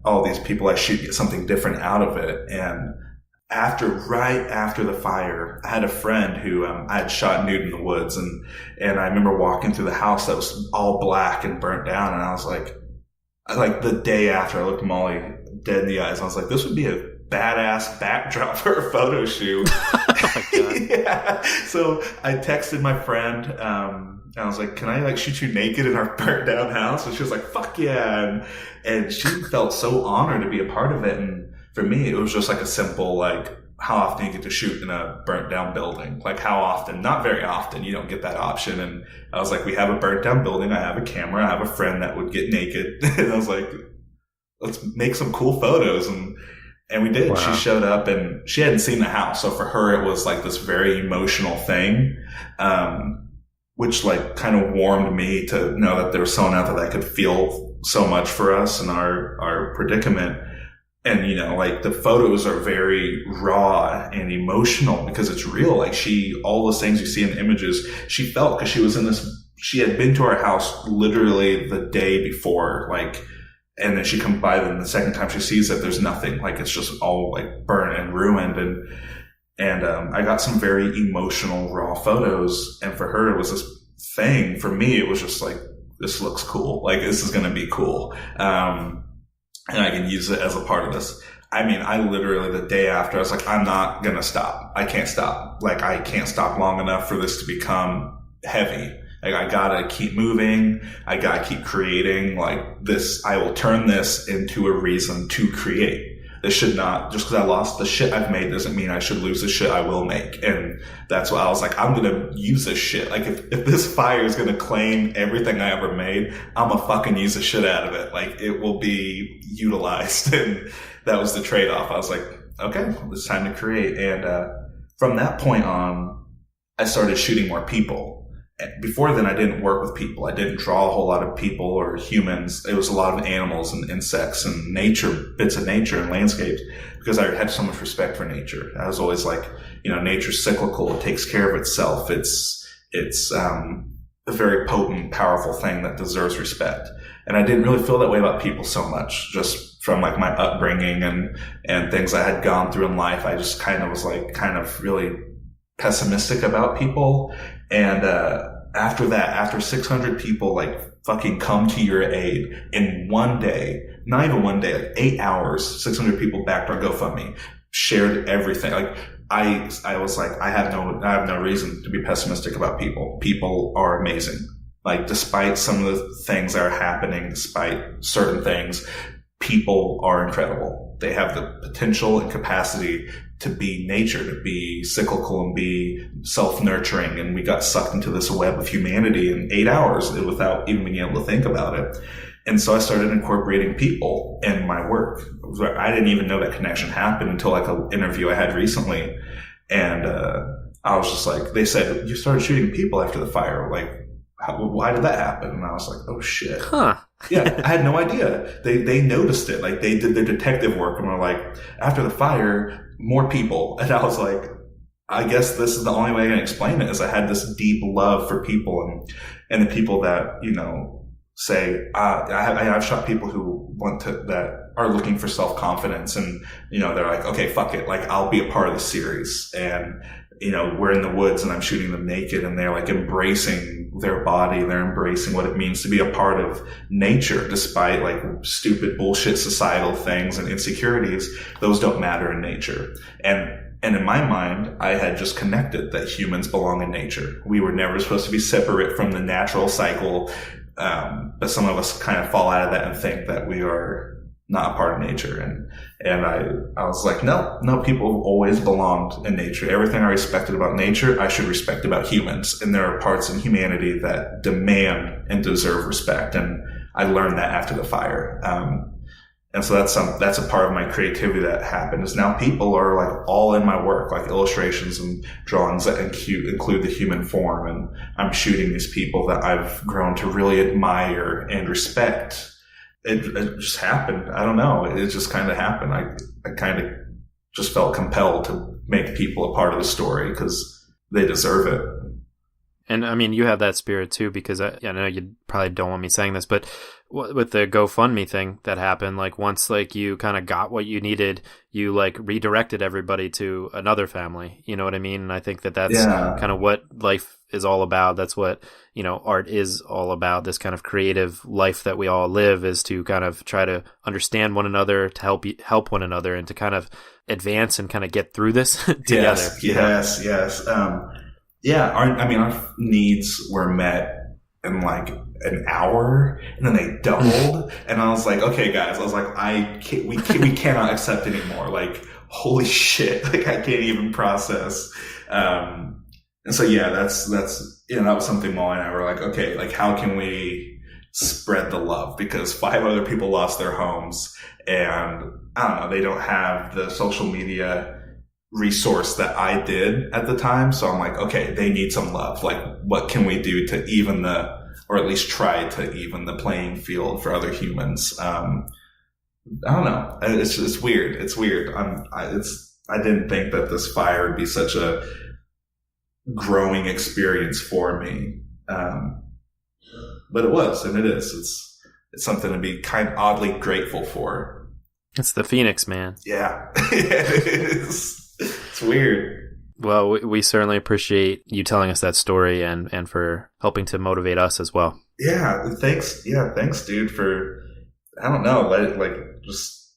all these people I shoot get something different out of it. And right after the fire, I had a friend who I had shot nude in the woods, and I remember walking through the house that was all black and burnt down, and I was the day after, I looked Molly dead in the eyes. I was like, this would be a badass backdrop for a photo shoot. Oh my God. Yeah. So I texted my friend, and I was like, can I shoot you naked in our burnt down house? And she was like, fuck yeah. And she felt so honored to be a part of it. And for me, it was just a simple, how often you get to shoot in a burnt down building? How often? Not very often. You don't get that option. And I was like, we have a burnt down building. I have a camera. I have a friend that would get naked. And I was like, let's make some cool photos. And we did. Wow. She showed up, and she hadn't seen the house. So for her, it was this very emotional thing, which kind of warmed me to know that there was someone out there that could feel so much for us and our predicament. And, the photos are very raw and emotional because it's real. All those things you see in the images, she felt, because she was she had been to our house literally the day before, and then she comes by, then the second time she sees it, there's nothing. It's just all burnt and ruined. And I got some very emotional, raw photos. And for her, it was this thing. For me, it was just this looks cool. This is going to be cool. And I can use it as a part of this. I mean, I literally, the day after, I was I'm not going to stop. I can't stop. I can't stop long enough for this to become heavy. I gotta keep moving. I gotta keep creating this. I will turn this into a reason to create. This should not, just because I lost the shit I've made doesn't mean I should lose the shit I will make. And that's why I was I'm gonna use this shit. If this fire is gonna claim everything I ever made, I'm gonna fucking use the shit out of it. It will be utilized. And that was the trade-off. I was okay, it's time to create. And from that point on, I started shooting more people. Before then, I didn't work with people. I didn't draw a whole lot of people or humans. It was a lot of animals and insects and nature, bits of nature and landscapes, because I had so much respect for nature. I was always nature's cyclical. It takes care of itself. It's a very potent, powerful thing that deserves respect. And I didn't really feel that way about people so much, just from like my upbringing and things I had gone through in life. I just kind of was like kind of really pessimistic about people. And after that, after 600 people like fucking come to your aid in one day, not even one day, like 8 hours, 600 people backed our GoFundMe, shared everything. Like I was like, I have no reason to be pessimistic about people. People are amazing. Like, despite some of the things that are happening, despite certain things, people are incredible. They have the potential and capacity to be nature, to be cyclical and be self-nurturing. And we got sucked into this web of humanity in 8 hours without even being able to think about it. And so I started incorporating people in my work. I didn't even know that connection happened until like an interview I had recently. And I was just like, they said, you started shooting people after the fire. Like, why did that happen? And I was like, oh shit. Huh. Yeah, I had no idea. They noticed it. Like, they did their detective work and were like, after the fire, more people. And I was like, I guess this is the only way I can explain it, is I had this deep love for people and the people that, you know, say, I've shot people who that are looking for self-confidence, and, you know, they're like, okay, fuck it. Like, I'll be a part of the series. And, you know, we're in the woods and I'm shooting them naked, and they're like embracing their body. They're embracing what it means to be a part of nature, despite like stupid bullshit societal things and insecurities. Those don't matter in nature. And in my mind, I had just connected that humans belong in nature. We were never supposed to be separate from the natural cycle. But some of us kind of fall out of that and think that we are not a part of nature. And I was like, no, people have always belonged in nature. Everything I respected about nature, I should respect about humans. And there are parts in humanity that demand and deserve respect. And I learned that after the fire. And so that's a part of my creativity that happened, is now people are like all in my work, like illustrations and drawings that include the human form. And I'm shooting these people that I've grown to really admire and respect. It just happened. I don't know. It just kind of happened. I kind of just felt compelled to make people a part of the story because they deserve it. And I mean, you have that spirit too, because I know you probably don't want me saying this, but with the GoFundMe thing that happened, like once like you kind of got what you needed, you like redirected everybody to another family. You know what I mean? And I think that's kind of what life is all about. That's what, you know, art is all about. This kind of creative life that we all live is to kind of try to understand one another, to help one another, and to kind of advance and kind of get through this together. Yes. Yeah, our needs were met in like an hour, and then they doubled. And I was like, okay, guys, I was like, we cannot accept anymore. Like, holy shit, like I can't even process. And so yeah, that's that was something Molly and I were like, okay, like how can we spread the love? Because 5 other people lost their homes, and I don't know, they don't have the social media resource that I did at the time. So I'm like, okay, they need some love. Like, what can we do to even or at least try to even the playing field for other humans? I don't know. It's weird. It's weird. I didn't think that this fire would be such a growing experience for me. But it was, and it is. It's something to be kind of oddly grateful for. It's the Phoenix, man. Yeah. It is. It's weird. Well, we certainly appreciate you telling us that story and for helping to motivate us as well. Yeah, thanks. Yeah, thanks, dude, for, I don't know, like just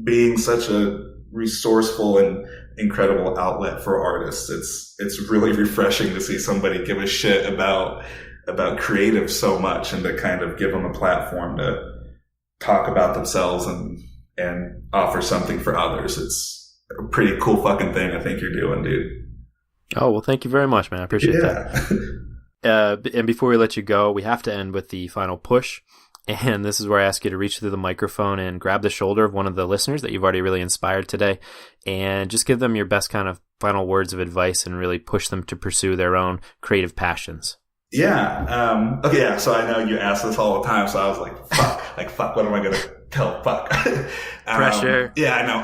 being such a resourceful and incredible outlet for artists. It's really refreshing to see somebody give a shit about creative so much, and to kind of give them a platform to talk about themselves and offer something for others. It's a pretty cool fucking thing I think you're doing, dude. Oh, well, thank you very much, man. I appreciate that. And before we let you go, we have to end with the final push. And this is where I ask you to reach through the microphone and grab the shoulder of one of the listeners that you've already really inspired today, and just give them your best kind of final words of advice and really push them to pursue their own creative passions. Yeah. Okay. Yeah. So I know you ask this all the time. So I was like, fuck, what am I going to tell? Fuck. Pressure. Yeah, I know.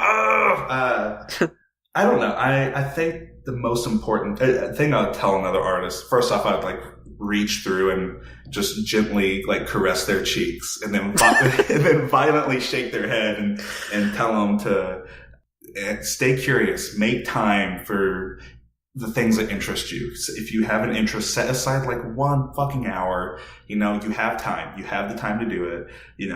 I don't know. I think the most important thing I would tell another artist, first off, I'd like reach through and just gently like caress their cheeks, and then and then violently shake their head and tell them to stay curious, make time for the things that interest you. So if you have an interest, set aside like 1 fucking hour. You have time. You have the time to do it. You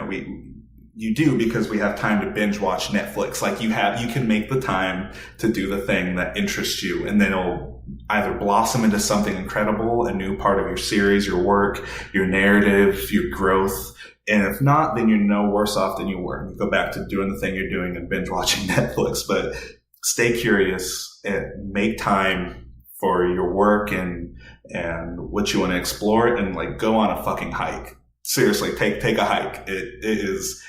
do, because we have time to binge watch Netflix. Like you can make the time to do the thing that interests you, and then it'll either blossom into something incredible, a new part of your series, your work, your narrative, your growth. And if not, then you're no worse off than you were. You go back to doing the thing you're doing and binge watching Netflix. But stay curious and make time for your work and what you want to explore, and like go on a fucking hike. Seriously, take a hike. It is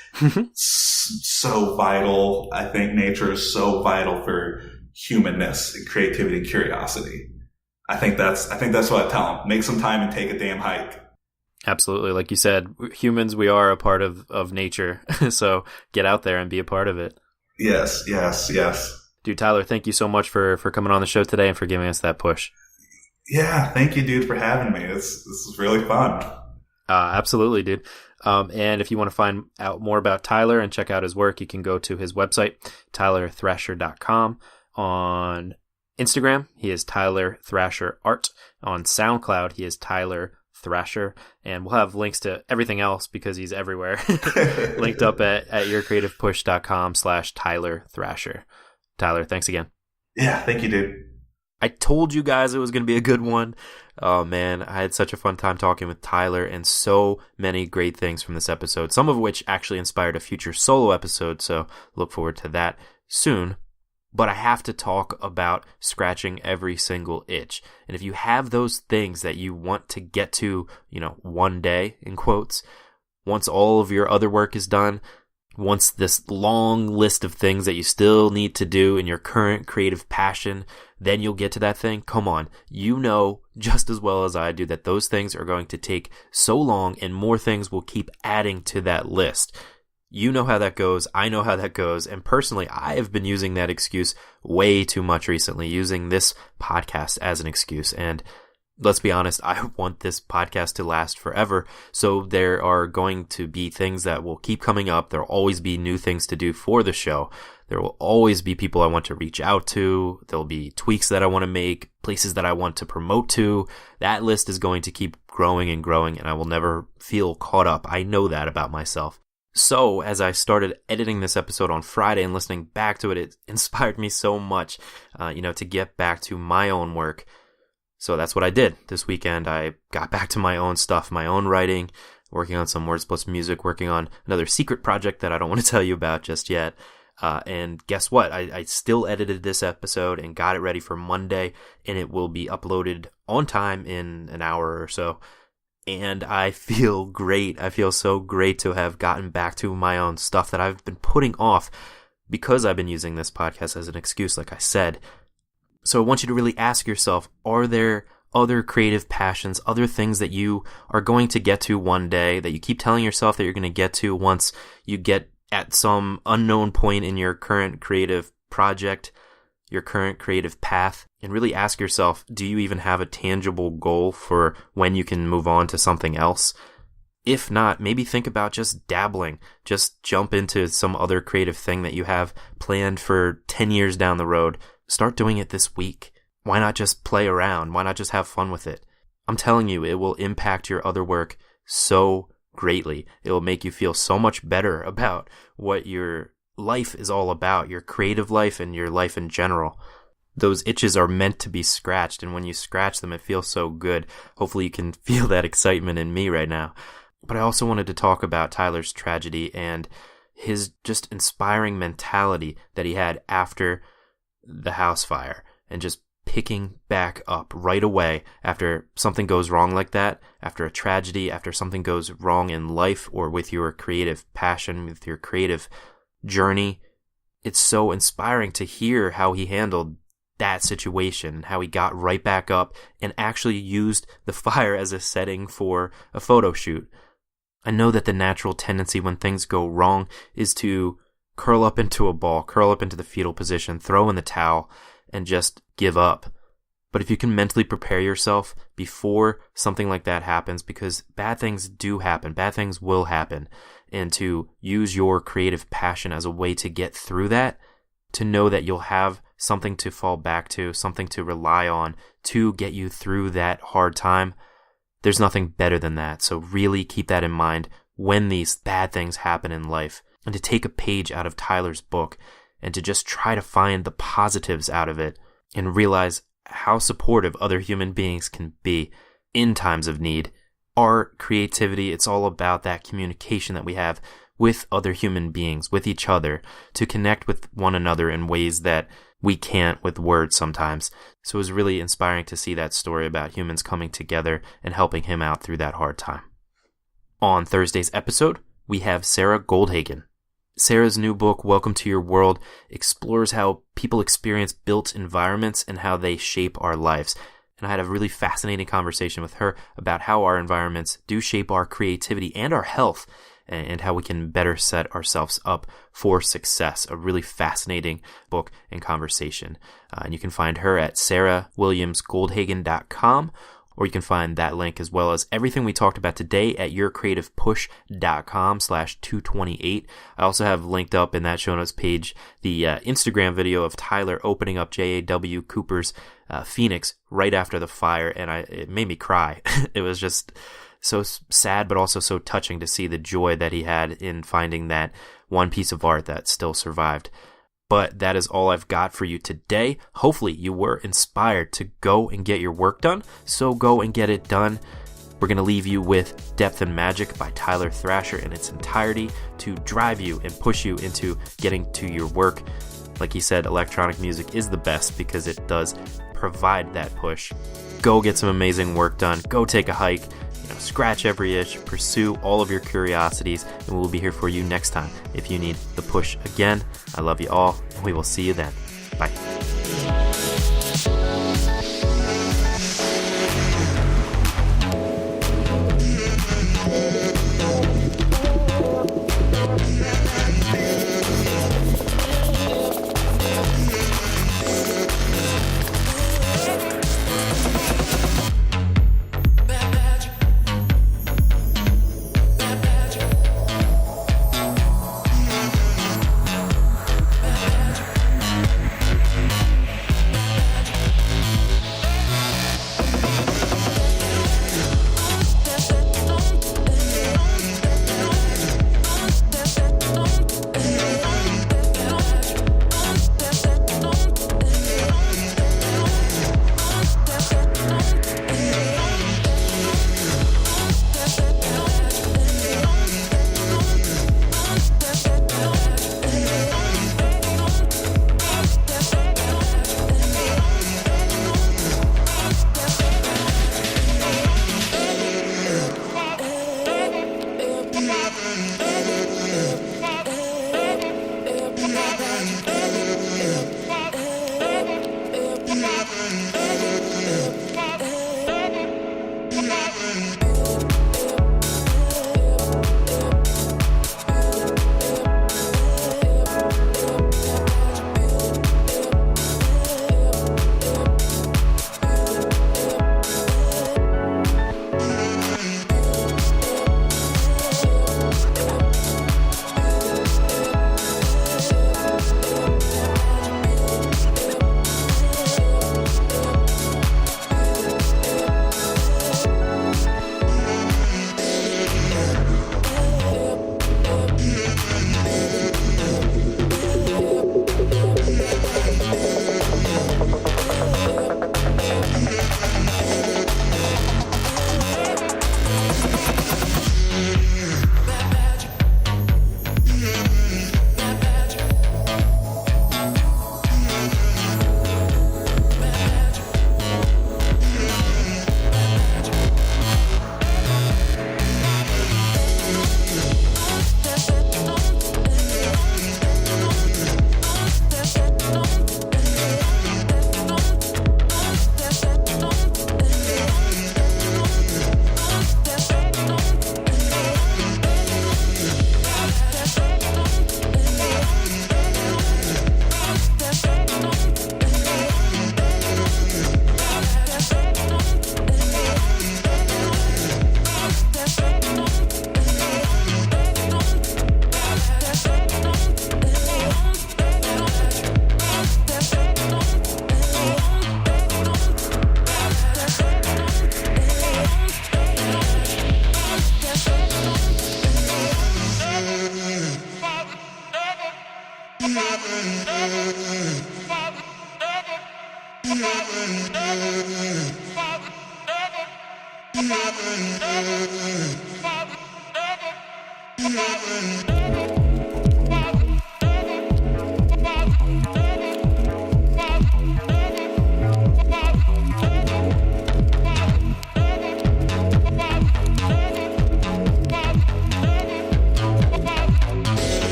so vital. I think nature is so vital for humanness and creativity and curiosity. I think that's what I tell them. Make some time and take a damn hike. Absolutely. Like you said, humans, we are a part of nature. So get out there and be a part of it. Yes. Dude, Tyler, thank you so much for coming on the show today and for giving us that push. Yeah, thank you, dude, for having me. This is really fun. Absolutely, dude. And if you want to find out more about Tyler and check out his work, you can go to his website, tylerthrasher.com. On Instagram, he is Tyler Thrasher Art. On SoundCloud, he is Tyler Thrasher. And we'll have links to everything else because he's everywhere linked up at yourcreativepush.com/Tyler Thrasher. Tyler, thanks again. Yeah, thank you, dude. I told you guys it was going to be a good one. Oh, man, I had such a fun time talking with Tyler, and so many great things from this episode, some of which actually inspired a future solo episode, so look forward to that soon. But I have to talk about scratching every single itch. And if you have those things that you want to get to, one day, in quotes, once all of your other work is done, once this long list of things that you still need to do in your current creative passion, then you'll get to that thing. Come on. You know just as well as I do that those things are going to take so long, and more things will keep adding to that list. You know how that goes. I know how that goes. And personally, I have been using that excuse way too much recently, using this podcast as an excuse. And let's be honest, I want this podcast to last forever. So there are going to be things that will keep coming up. There will always be new things to do for the show. There will always be people I want to reach out to. There'll be tweaks that I want to make, places that I want to promote to. That list is going to keep growing and growing, and I will never feel caught up. I know that about myself. So as I started editing this episode on Friday and listening back to it, it inspired me so much, to get back to my own work. So that's what I did this weekend. I got back to my own stuff, my own writing, working on some Words Plus Music, working on another secret project that I don't want to tell you about just yet. And guess what? I still edited this episode and got it ready for Monday, and it will be uploaded on time in an hour or so. And I feel great. I feel so great to have gotten back to my own stuff that I've been putting off because I've been using this podcast as an excuse, like I said. So I want you to really ask yourself, are there other creative passions, other things that you are going to get to one day, that you keep telling yourself that you're going to get to once you get at some unknown point in your current creative project, your current creative path? And really ask yourself, do you even have a tangible goal for when you can move on to something else? If not, maybe think about just dabbling. Just jump into some other creative thing that you have planned for 10 years down the road. Start doing it this week. Why not just play around? Why not just have fun with it? I'm telling you, it will impact your other work so greatly. It will make you feel so much better about what your life is all about, your creative life and your life in general. Those itches are meant to be scratched, and when you scratch them, it feels so good. Hopefully you can feel that excitement in me right now. But I also wanted to talk about Tyler's tragedy and his just inspiring mentality that he had after the house fire, and just picking back up right away after something goes wrong like that, after a tragedy, after something goes wrong in life or with your creative passion, with your creative journey. It's so inspiring to hear how he handled that situation, how he got right back up and actually used the fire as a setting for a photo shoot. I know that the natural tendency when things go wrong is to curl up into a ball, curl up into the fetal position, throw in the towel, and just give up. But if you can mentally prepare yourself before something like that happens, because bad things do happen, bad things will happen, and to use your creative passion as a way to get through that, to know that you'll have something to fall back to, something to rely on to get you through that hard time, there's nothing better than that. So really keep that in mind when these bad things happen in life, and to take a page out of Tyler's book and to just try to find the positives out of it and realize how supportive other human beings can be in times of need. Art, creativity, it's all about that communication that we have with other human beings, with each other, to connect with one another in ways that we can't with words sometimes. So it was really inspiring to see that story about humans coming together and helping him out through that hard time. On Thursday's episode, we have Sarah Goldhagen. Sarah's new book, Welcome to Your World, explores how people experience built environments and how they shape our lives. And I had a really fascinating conversation with her about how our environments do shape our creativity and our health, and how we can better set ourselves up for success. A really fascinating book and conversation. And you can find her at sarahwilliamsgoldhagen.com, or you can find that link as well as everything we talked about today at yourcreativepush.com/228. I also have linked up in that show notes page the Instagram video of Tyler opening up J.A.W. Cooper's Phoenix right after the fire, and it made me cry. It was just so sad, but also so touching to see the joy that he had in finding that one piece of art that still survived. But that is all I've got for you today. Hopefully you were inspired to go and get your work done, so go and get it done. We're going to leave you with Depth and Magic by Tyler Thrasher in its entirety to drive you and push you into getting to your work. Like he said, electronic music is the best because it does provide that push. Go get some amazing work done. Go take a hike. Scratch every itch, pursue all of your curiosities, and we'll be here for you next time if you need the push again. I love you all, and we will see you then. Bye.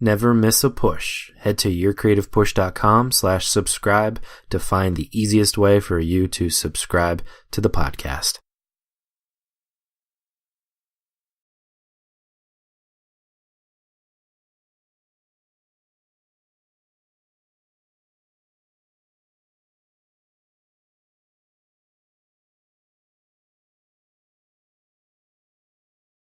Never miss a push. Head to yourcreativepush.com/subscribe to find the easiest way for you to subscribe to the podcast.